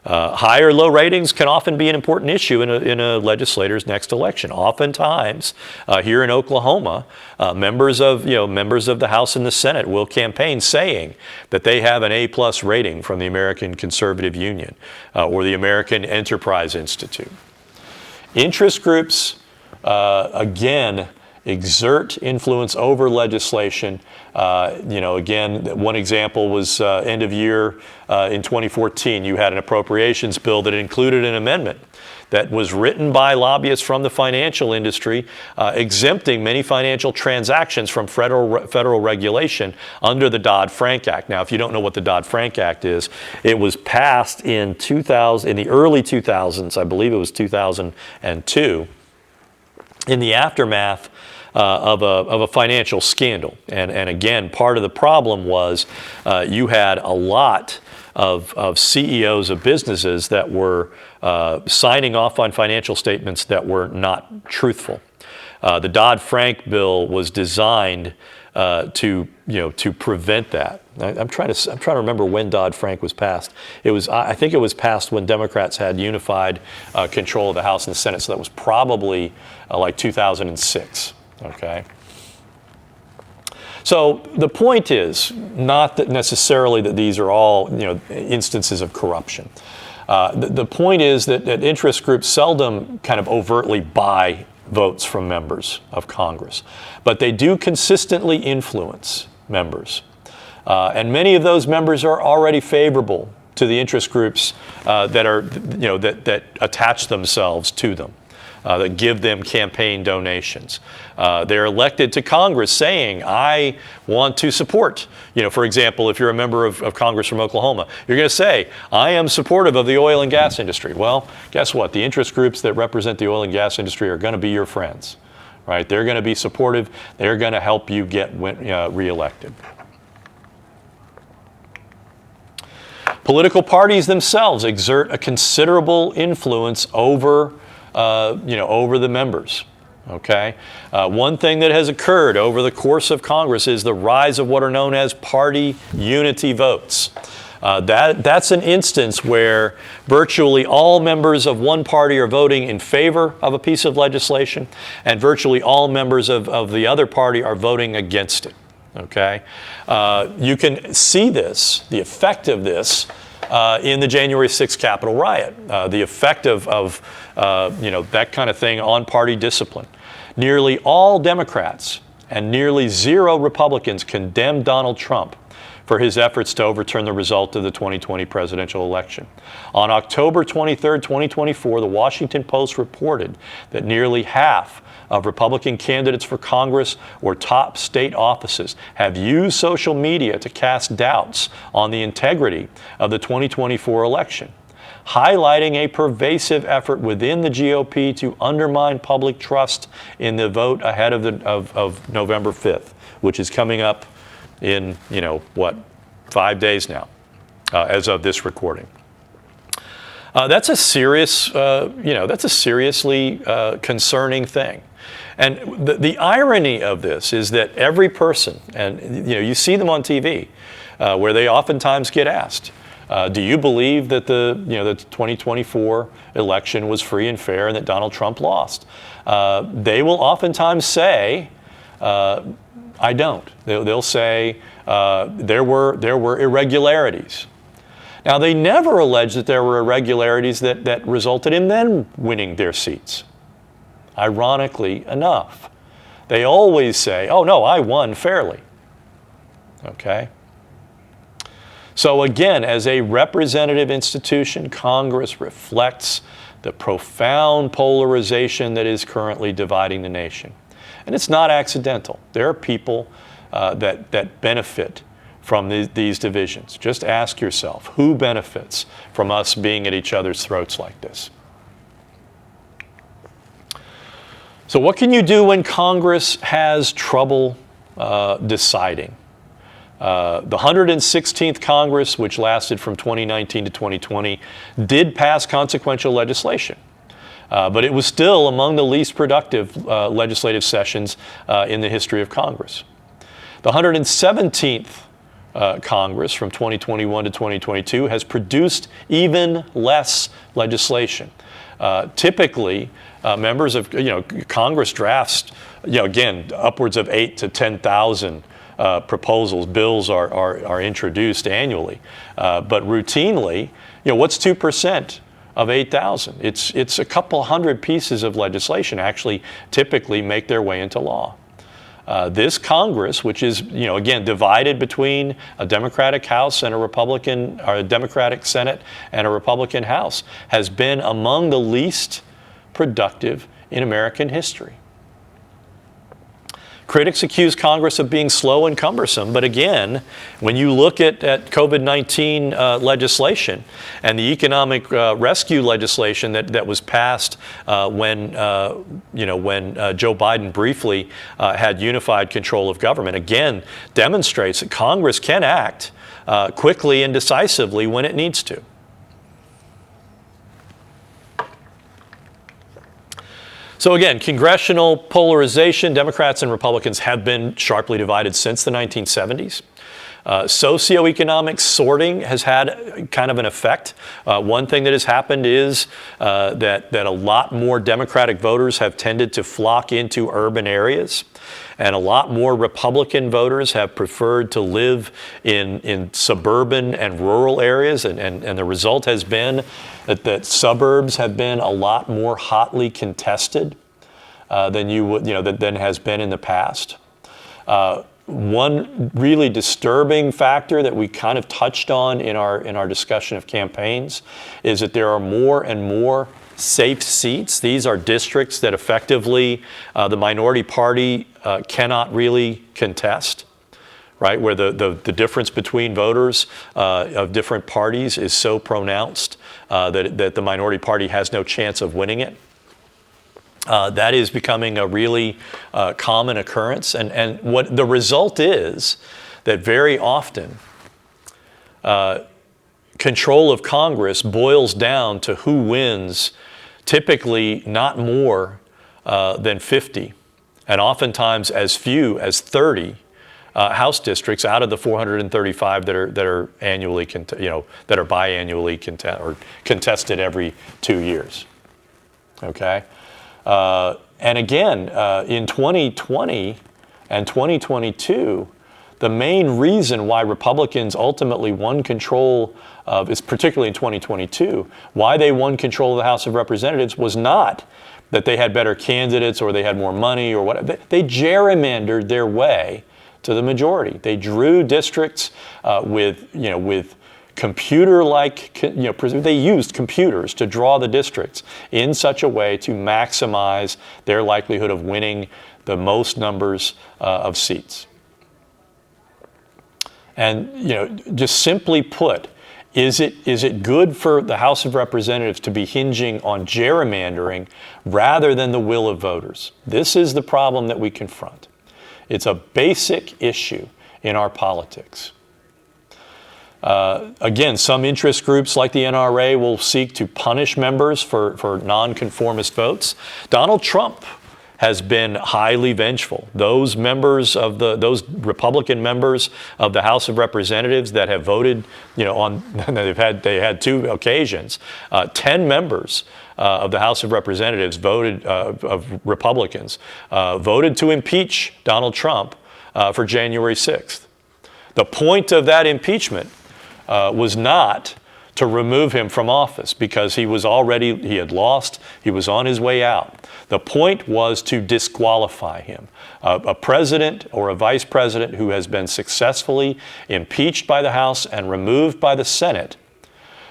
High or low ratings can often be an important issue in a legislator's next election. Oftentimes, here in Oklahoma, members of the House and the Senate will campaign saying that they have an A+ rating from the American Conservative Union or the American Enterprise Institute. Interest groups, again, exert influence over legislation. Again, one example was end of year in 2014. You had an appropriations bill that included an amendment that was written by lobbyists from the financial industry, exempting many financial transactions from federal regulation under the Dodd-Frank Act. Now, if you don't know what the Dodd-Frank Act is, it was passed in the early 2000s, I believe it was 2002, in the aftermath of a financial scandal. And again, part of the problem was you had a lot of CEOs of businesses that were signing off on financial statements that were not truthful. The Dodd-Frank bill was designed to prevent that. I'm trying to remember when Dodd-Frank was passed. I think it was passed when Democrats had unified control of the House and the Senate, so that was probably like 2006. Okay. So the point is not that necessarily that these are all instances of corruption. The point is that interest groups seldom kind of overtly buy votes from members of Congress, but they do consistently influence members. And many of those members are already favorable to the interest groups that attach themselves to them. That give them campaign donations. They're elected to Congress saying, I want to support. For example, if you're a member of Congress from Oklahoma, you're going to say, I am supportive of the oil and gas industry. Well, guess what? The interest groups that represent the oil and gas industry are going to be your friends, right? They're going to be supportive. They're going to help you get reelected. Political parties themselves exert a considerable influence over the members. Okay. One thing that has occurred over the course of Congress is the rise of what are known as party unity votes. That's an instance where virtually all members of one party are voting in favor of a piece of legislation, and virtually all members of the other party are voting against it. Okay. You can see this, the effect of this, in the January 6th Capitol riot, the effect of that kind of thing on party discipline. Nearly all Democrats and nearly zero Republicans condemned Donald Trump for his efforts to overturn the result of the 2020 presidential election. On October 23, 2024, the Washington Post reported that nearly half of Republican candidates for Congress or top state offices have used social media to cast doubts on the integrity of the 2024 election, highlighting a pervasive effort within the GOP to undermine public trust in the vote ahead of November 5th, which is coming up in 5 days now, as of this recording. That's a seriously concerning thing. And the irony of this is that every person, and you see them on TV, where they oftentimes get asked, do you believe that the 2024 election was free and fair and that Donald Trump lost? They will oftentimes say, I don't. They'll say there were irregularities. Now, they never allege that there were irregularities that resulted in them winning their seats. Ironically enough, they always say, oh no, I won fairly. Okay? So again, as a representative institution, Congress reflects the profound polarization that is currently dividing the nation. And it's not accidental. There are people that benefit from these divisions. Just ask yourself, who benefits from us being at each other's throats like this? So what can you do when Congress has trouble deciding? The 116th Congress, which lasted from 2019 to 2020, did pass consequential legislation. But it was still among the least productive legislative sessions in the history of Congress. The 117th Congress from 2021 to 2022 has produced even less legislation. Typically, members of Congress drafts again upwards of 8 to 10,000 proposals, bills are introduced annually, but routinely, what's 2% of 8,000? It's a couple hundred pieces of legislation actually typically make their way into law. This Congress, which is again divided between a Democratic House and a Democratic Senate and a Republican House, has been among the least productive in American history. Critics accuse Congress of being slow and cumbersome, but again, when you look at COVID-19 legislation and the economic rescue legislation that was passed when Joe Biden briefly had unified control of government, again demonstrates that Congress can act quickly and decisively when it needs to. So again, congressional polarization, Democrats and Republicans have been sharply divided since the 1970s. Socioeconomic sorting has had kind of an effect. One thing that has happened is that a lot more Democratic voters have tended to flock into urban areas, and a lot more Republican voters have preferred to live in suburban and rural areas, and the result has been that suburbs have been a lot more hotly contested than has been in the past. One really disturbing factor that we kind of touched on in our discussion of campaigns is that there are more and more safe seats. These are districts that effectively the minority party cannot really contest, right? Where the difference between voters of different parties is so pronounced that the minority party has no chance of winning it. That is becoming a really common occurrence. And what the result is that very often control of Congress boils down to who wins, typically not more than 50, and oftentimes as few as 30 House districts out of the 435 that are annually, that are biannually contested every 2 years. Okay. And again, in 2020 and 2022, the main reason why Republicans ultimately won control of, is particularly in 2022, why they won control of the House of Representatives was not that they had better candidates or they had more money or whatever. They gerrymandered their way to the majority. They drew districts with computer-like, they used computers to draw the districts in such a way to maximize their likelihood of winning the most numbers of seats. And just simply put, is it good for the House of Representatives to be hinging on gerrymandering rather than the will of voters? This is the problem that we confront. It's a basic issue in our politics. Again, some interest groups like the NRA will seek to punish members for nonconformist votes. Donald Trump has been highly vengeful. Those those Republican members of the House of Representatives that have voted, they had 2 occasions. 10 members of the House of Representatives of Republicans voted to impeach Donald Trump for January 6th. The point of that impeachment was not to remove him from office because he had lost, he was on his way out. The point was to disqualify him. A president or a vice president who has been successfully impeached by the House and removed by the Senate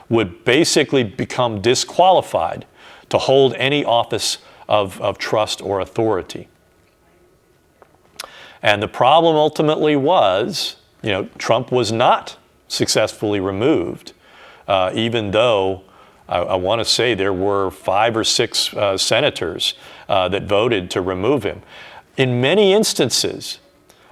would basically become disqualified to hold any office of trust or authority. And the problem ultimately was, Trump was not successfully removed, even though I want to say there were 5 or 6 senators that voted to remove him. In many instances,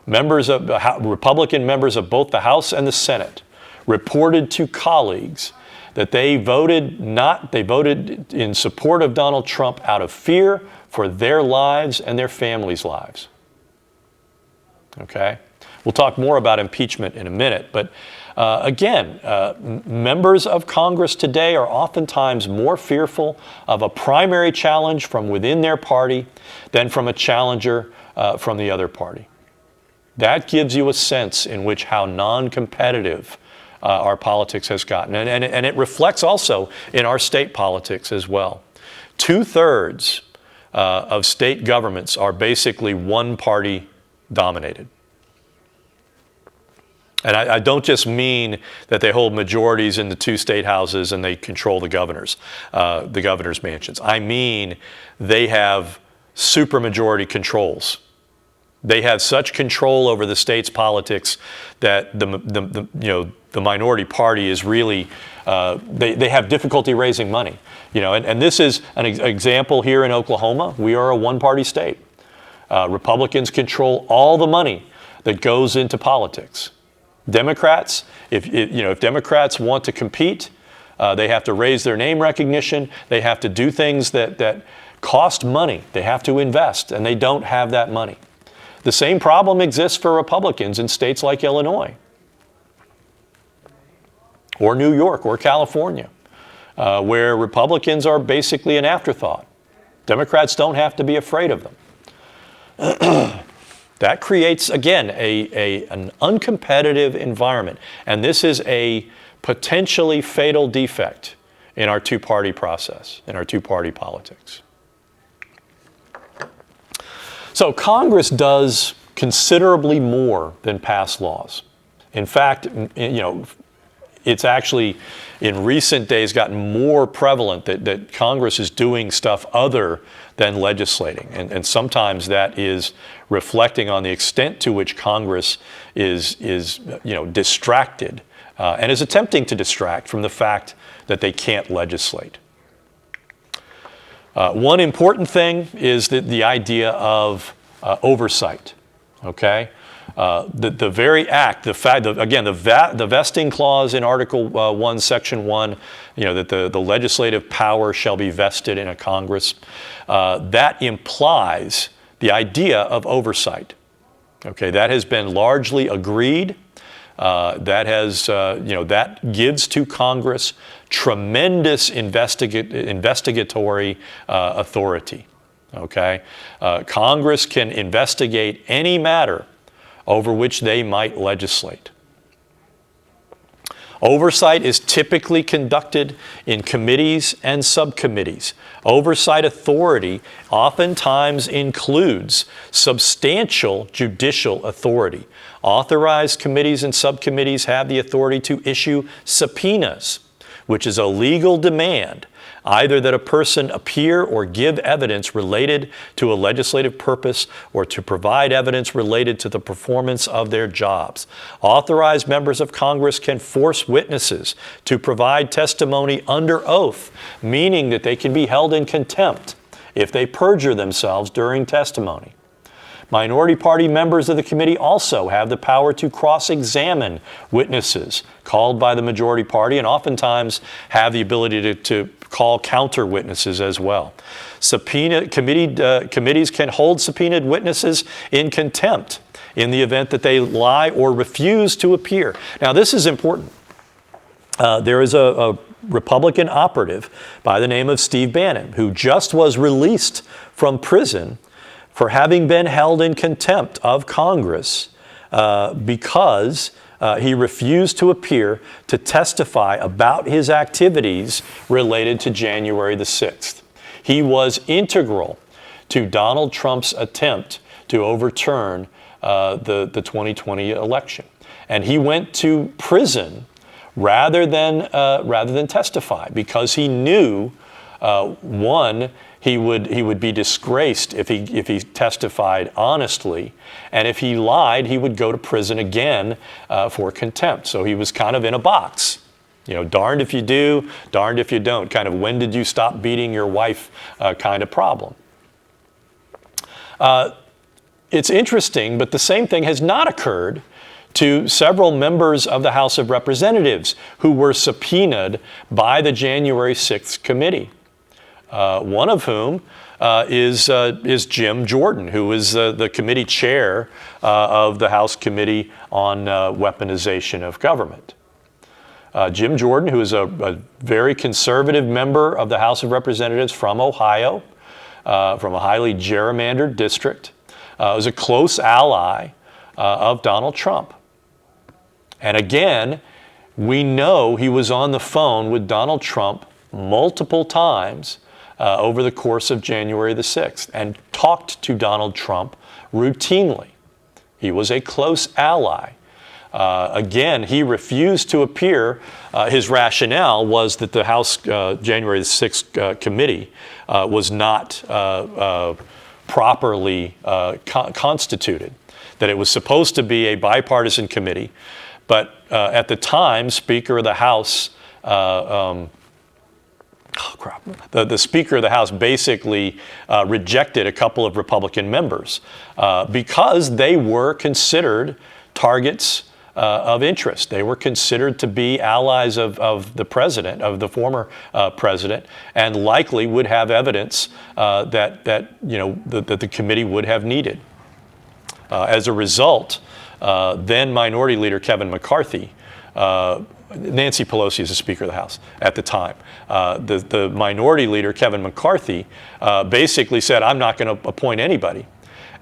Republican members of both the House and the Senate reported to colleagues that they voted in support of Donald Trump out of fear for their lives and their families' lives. Okay? We'll talk more about impeachment in a minute, but again, members of Congress today are oftentimes more fearful of a primary challenge from within their party than from a challenger from the other party. That gives you a sense in which how non-competitive our politics has gotten. And it reflects also in our state politics as well. 2/3 of state governments are basically one-party dominated. And I don't just mean that they hold majorities in the 2 state houses and they control the governor's mansions. I mean they have supermajority controls. They have such control over the state's politics that the minority party is really they have difficulty raising money. And this is an example here in Oklahoma. We are a one-party state. Republicans control all the money that goes into politics. Democrats, if Democrats want to compete, they have to raise their name recognition. They have to do things that cost money. They have to invest, and they don't have that money. The same problem exists for Republicans in states like Illinois or New York or California, where Republicans are basically an afterthought. Democrats don't have to be afraid of them. That creates, again, an uncompetitive environment. And this is a potentially fatal defect in our two-party process, in our two-party politics. So Congress does considerably more than pass laws. In fact, it's actually in recent days gotten more prevalent that Congress is doing stuff other than legislating. And sometimes that is reflecting on the extent to which Congress is distracted and is attempting to distract from the fact that they can't legislate. One important thing is the idea of oversight. Okay, the very act, the fact, the vesting clause in Article 1, Section 1, that the legislative power shall be vested in a Congress, that implies the idea of oversight. Okay, that has been largely agreed. That gives to Congress tremendous investigatory authority. Okay, Congress can investigate any matter over which they might legislate. Oversight is typically conducted in committees and subcommittees. Oversight authority oftentimes includes substantial judicial authority. Authorized committees and subcommittees have the authority to issue subpoenas, which is a legal demand either that a person appear or give evidence related to a legislative purpose or to provide evidence related to the performance of their jobs. Authorized members of Congress can force witnesses to provide testimony under oath, meaning that they can be held in contempt if they perjure themselves during testimony. Minority Party members of the committee also have the power to cross-examine witnesses called by the majority party and oftentimes have the ability to call counter witnesses as well. Committees can hold subpoenaed witnesses in contempt in the event that they lie or refuse to appear. Now, this is important. There is a Republican operative by the name of Steve Bannon who just was released from prison for having been held in contempt of Congress because he refused to appear to testify about his activities related to January the 6th. He was integral to Donald Trump's attempt to overturn the 2020 election. And he went to prison rather than testify because he knew, one, he would be disgraced if he testified honestly, and if he lied, he would go to prison again for contempt. So he was kind of in a box. Darned if you do, darned if you don't. Kind of when did you stop beating your wife kind of problem. It's interesting, but the same thing has not occurred to several members of the House of Representatives who were subpoenaed by the January 6th committee. One of whom is Jim Jordan, who is the committee chair of the House Committee on Weaponization of Government. Jim Jordan, who is a very conservative member of the House of Representatives from Ohio, from a highly gerrymandered district, was a close ally of Donald Trump. And again, we know he was on the phone with Donald Trump multiple times over the course of January the 6th and talked to Donald Trump routinely. He was a close ally. Again, he refused to appear. His rationale was that the House January the 6th committee was not properly constituted, that it was supposed to be a bipartisan committee. But at the time, Speaker of the House, the Speaker of the House basically rejected a couple of Republican members because they were considered targets of interest. They were considered to be allies of the president, of the former president, and likely would have evidence that the committee would have needed. As a result, then Minority Leader Kevin McCarthy, Nancy Pelosi is the Speaker of the House at the time. The Minority Leader Kevin McCarthy basically said, "I'm not going to appoint anybody."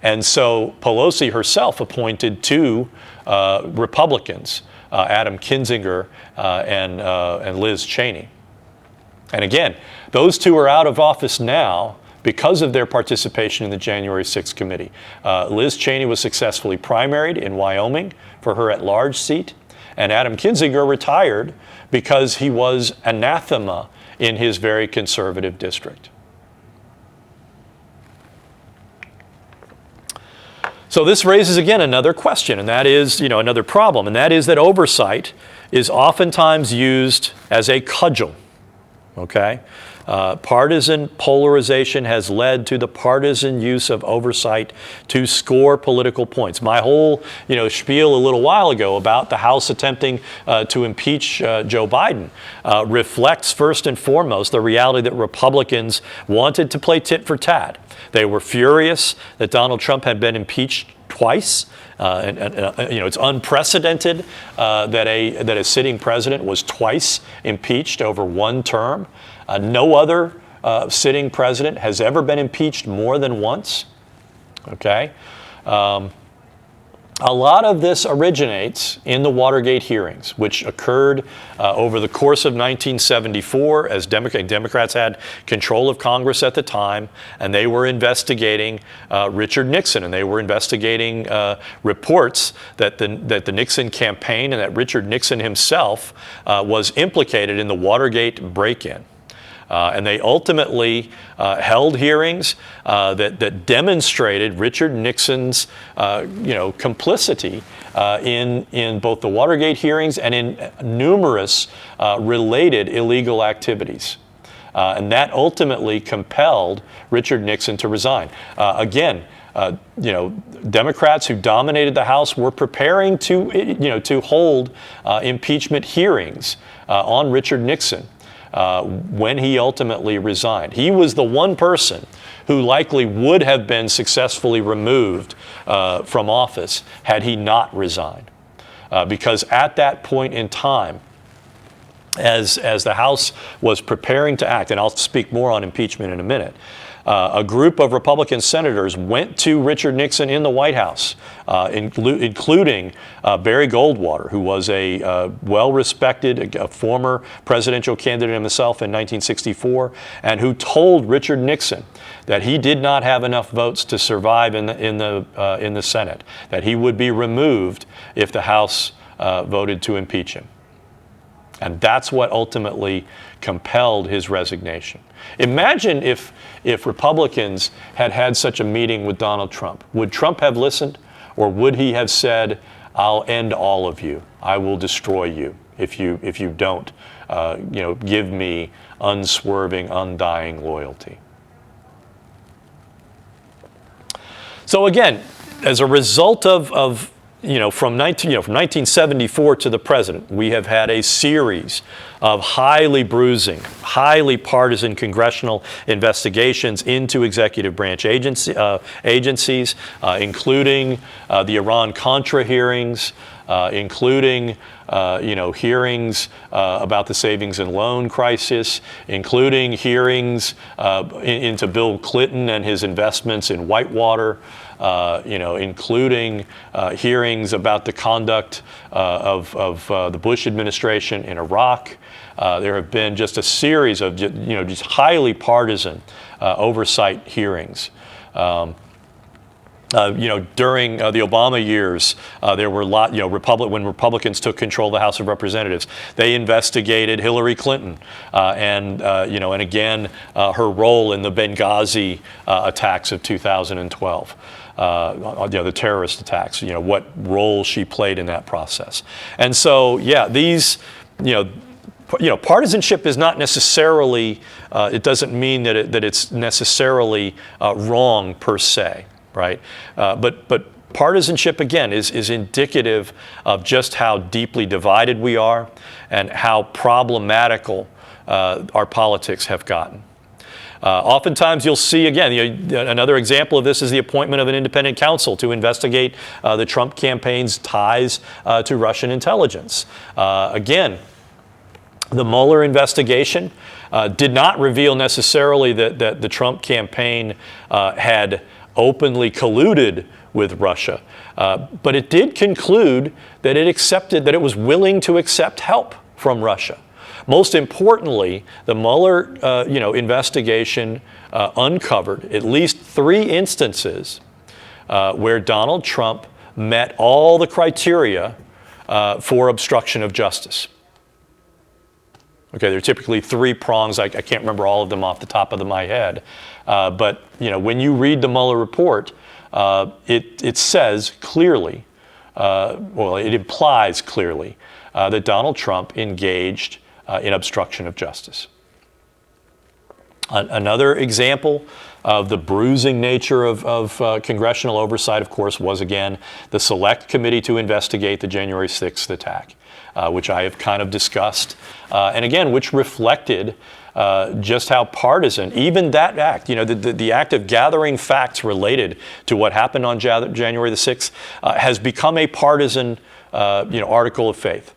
And so Pelosi herself appointed two Republicans, Adam Kinzinger and Liz Cheney. And again, those two are out of office now because of their participation in the January 6th committee. Liz Cheney was successfully primaried in Wyoming for her at-large seat, and Adam Kinzinger retired because he was anathema in his very conservative district. So this raises again another question, and that is, another problem, and that is that oversight is oftentimes used as a cudgel. Okay? Partisan polarization has led to the partisan use of oversight to score political points. My whole, spiel a little while ago about the House attempting to impeach Joe Biden reflects first and foremost the reality that Republicans wanted to play tit for tat. They were furious that Donald Trump had been impeached twice. It's unprecedented that a sitting president was twice impeached over one term. No other sitting president has ever been impeached more than once. Okay? A lot of this originates in the Watergate hearings, which occurred over the course of 1974 as Democrats had control of Congress at the time, and they were investigating Richard Nixon, and they were investigating reports that the Nixon campaign and that Richard Nixon himself was implicated in the Watergate break-in. And they ultimately held hearings that demonstrated Richard Nixon's, complicity in both the Watergate hearings and in numerous related illegal activities. And that ultimately compelled Richard Nixon to resign. Democrats who dominated the House were preparing to hold impeachment hearings on Richard Nixon. When he ultimately resigned. He was the one person who likely would have been successfully removed from office had he not resigned. Because at that point in time, as the House was preparing to act, and I'll speak more on impeachment in a minute, a group of Republican senators went to Richard Nixon in the White House, including Barry Goldwater, who was a well-respected former presidential candidate himself in 1964, and who told Richard Nixon that he did not have enough votes to survive in the Senate, that he would be removed if the House voted to impeach him. And that's what ultimately compelled his resignation. Imagine if Republicans had had such a meeting with Donald Trump. Would Trump have listened? Or would he have said, "I'll end all of you. I will destroy you if you don't give me unswerving, undying loyalty"? So again, as a result of from 1974 to the present, we have had a series of highly bruising, highly partisan congressional investigations into executive branch agencies, including the Iran-Contra hearings, including hearings about the savings and loan crisis, including hearings into Bill Clinton and his investments in Whitewater, including hearings about the conduct of the Bush administration in Iraq. There have been just a series of just highly partisan oversight hearings. During the Obama years, there were when Republicans took control of the House of Representatives, they investigated Hillary Clinton and again her role in the Benghazi attacks of 2012. The terrorist attacks, what role she played in that process. And so, partisanship is not necessarily, it doesn't mean that it's necessarily wrong per se, right? But partisanship, again, is indicative of just how deeply divided we are and how problematical our politics have gotten. Oftentimes you'll see, again, another example of this is the appointment of an independent counsel to investigate the Trump campaign's ties to Russian intelligence. Again, the Mueller investigation did not reveal necessarily that the Trump campaign had openly colluded with Russia, but it did conclude that it was willing to accept help from Russia. Most importantly, the Mueller, investigation uncovered at least 3 instances where Donald Trump met all the criteria for obstruction of justice. Okay, there are typically 3 prongs. I can't remember all of them off the top of my head, but when you read the Mueller report, it says clearly, it implies clearly that Donald Trump engaged in obstruction of justice. Another example of the bruising nature of congressional oversight, of course, was again the Select Committee to investigate the January 6th attack, which I have kind of discussed, and again, which reflected just how partisan even that act, the act of gathering facts related to what happened on January the 6th, has become a partisan, article of faith.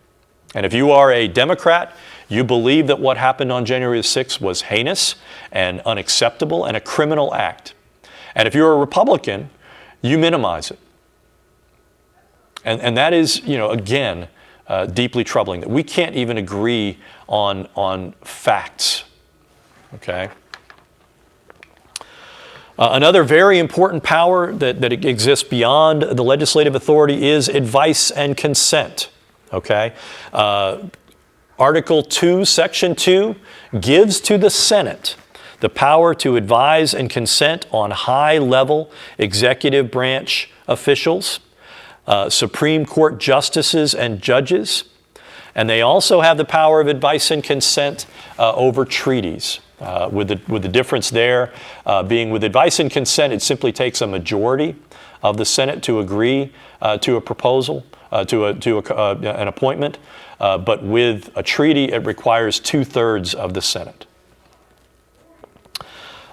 And if you are a Democrat, you believe that what happened on January 6th was heinous and unacceptable and a criminal act. And if you're a Republican, you minimize it. And that is, again, deeply troubling, that we can't even agree on facts, okay? Another very important power that exists beyond the legislative authority is advice and consent, okay? Article 2, Section 2 gives to the Senate the power to advise and consent on high-level executive branch officials, Supreme Court justices and judges, and they also have the power of advice and consent over treaties, with the difference there being with advice and consent, it simply takes a majority of the Senate to agree to a proposal, to an appointment. But with a treaty, it requires 2/3 of the Senate.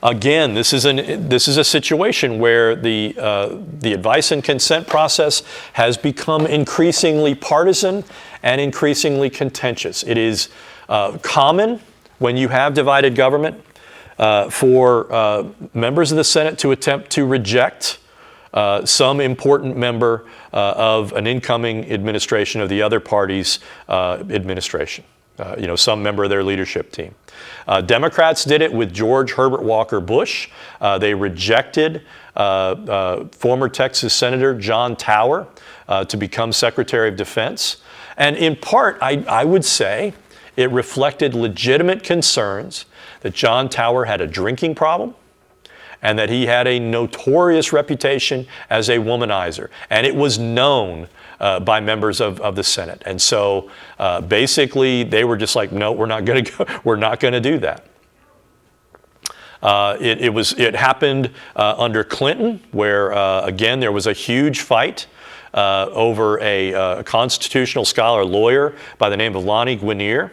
Again, this is a situation where the advice and consent process has become increasingly partisan and increasingly contentious. It is common when you have divided government for members of the Senate to attempt to reject some important member of an incoming administration of the other party's administration, some member of their leadership team. Democrats did it with George Herbert Walker Bush. They rejected former Texas Senator John Tower to become Secretary of Defense. And in part, I would say, it reflected legitimate concerns that John Tower had a drinking problem, and that he had a notorious reputation as a womanizer. And it was known by members of the Senate. And so basically they were just like, no, we're not going to do that. It happened under Clinton, where again there was a huge fight over a constitutional scholar lawyer by the name of Lani Guinier.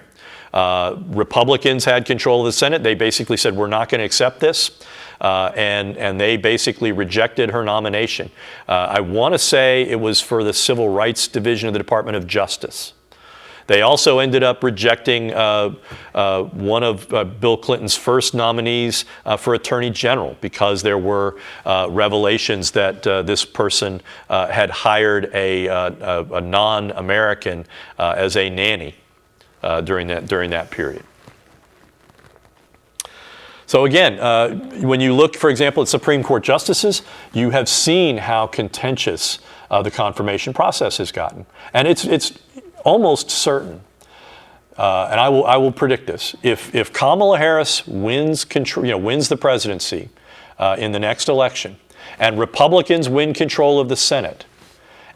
Republicans had control of the Senate. They basically said, we're not going to accept this. And they basically rejected her nomination. I want to say it was for the Civil Rights Division of the Department of Justice. They also ended up rejecting one of Bill Clinton's first nominees for Attorney General because there were revelations that this person had hired a non-American as a nanny during that period. So again, when you look, for example, at Supreme Court justices, you have seen how contentious the confirmation process has gotten, and it's almost certain. And I will predict this: if Kamala Harris wins the presidency in the next election, and Republicans win control of the Senate,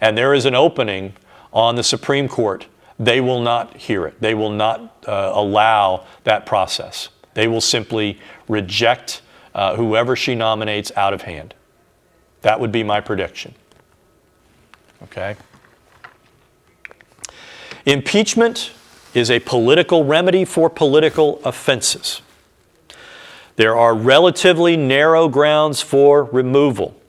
and there is an opening on the Supreme Court, they will not hear it. They will not allow that process. They will simply reject whoever she nominates out of hand. That would be my prediction. Okay? Impeachment is a political remedy for political offenses. There are relatively narrow grounds for removal.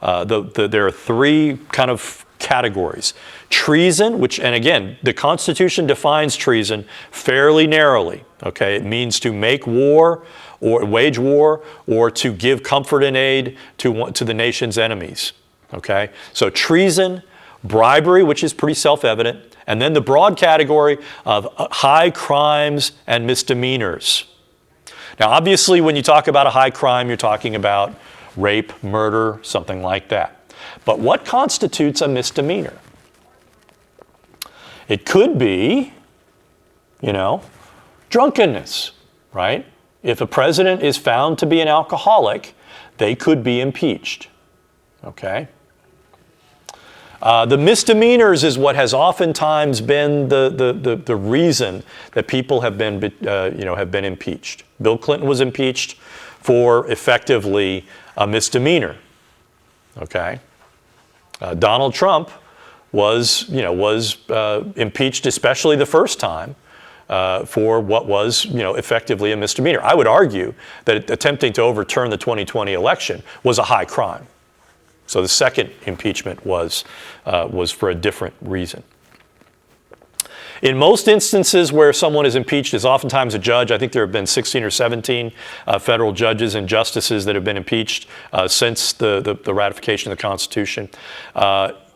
There are three kind of categories. Treason, and again, the Constitution defines treason fairly narrowly. Okay, it means to make war or wage war or to give comfort and aid to the nation's enemies. Okay, so treason, bribery, which is pretty self-evident, and then the broad category of high crimes and misdemeanors. Now, obviously, when you talk about a high crime, you're talking about rape, murder, something like that. But what constitutes a misdemeanor? It could be, drunkenness, right? If a president is found to be an alcoholic, they could be impeached, okay? The misdemeanors is what has oftentimes been the reason that people have been impeached. Bill Clinton was impeached for effectively a misdemeanor, okay? Donald Trump was impeached, especially the first time, for what was, effectively a misdemeanor. I would argue that attempting to overturn the 2020 election was a high crime. So the second impeachment was for a different reason. In most instances where someone is impeached is oftentimes a judge. I think there have been 16 or 17 federal judges and justices that have been impeached since the ratification of the Constitution.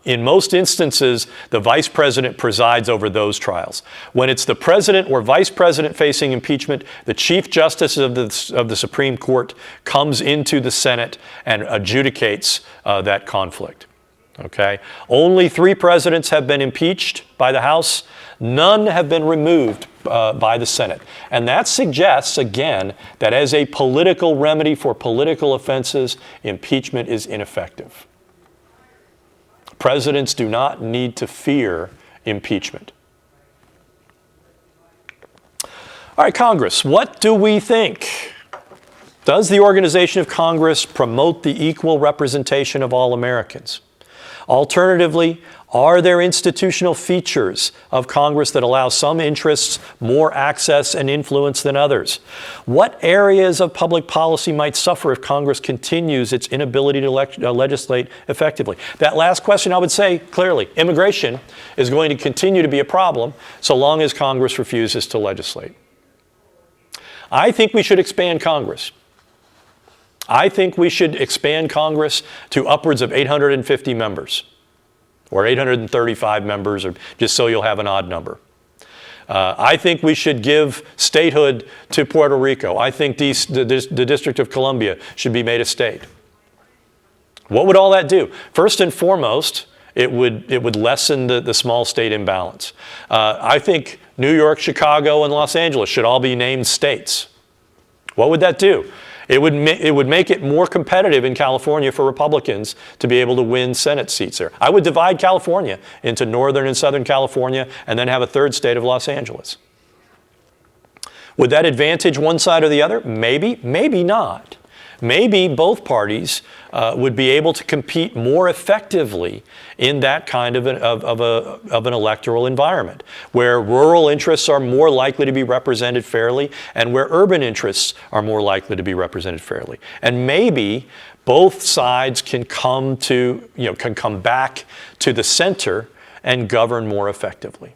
In most instances, the vice president presides over those trials. When it's the president or vice president facing impeachment, the chief justice of the Supreme Court comes into the Senate and adjudicates that conflict. Okay? Only 3 presidents have been impeached by the House. None have been removed by the Senate. And that suggests, again, that as a political remedy for political offenses, impeachment is ineffective. Presidents do not need to fear impeachment. All right, Congress, what do we think? Does the organization of Congress promote the equal representation of all Americans? Alternatively, are there institutional features of Congress that allow some interests more access and influence than others? What areas of public policy might suffer if Congress continues its inability to legislate effectively? That last question, I would say clearly, immigration is going to continue to be a problem so long as Congress refuses to legislate. I think we should expand Congress. I think we should expand Congress to upwards of 850 members. Or 835 members, or just so you'll have an odd number. I think we should give statehood to Puerto Rico. I think the District of Columbia should be made a state. What would all that do? First and foremost, it would lessen the small state imbalance. I think New York, Chicago, and Los Angeles should all be named states. What would that do? It would make it more competitive in California for Republicans to be able to win Senate seats there. I would divide California into Northern and Southern California and then have a third state of Los Angeles. Would that advantage one side or the other? Maybe, maybe not. maybe both parties would be able to compete more effectively in that kind of an electoral environment, where rural interests are more likely to be represented fairly and where urban interests are more likely to be represented fairly. And maybe both sides can come back to the center and govern more effectively.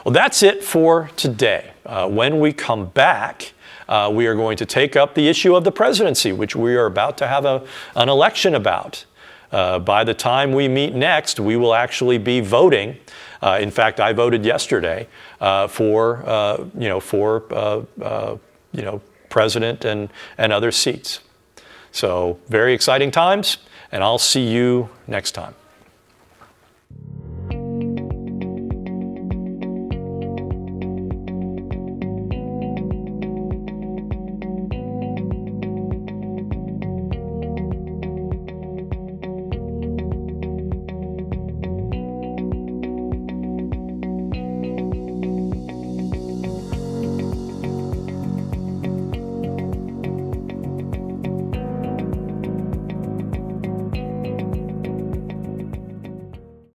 Well, that's it for today. When we come back, we are going to take up the issue of the presidency, which we are about to have an election about. By the time we meet next, we will actually be voting. In fact, I voted yesterday for president and other seats. So very exciting times, and I'll see you next time.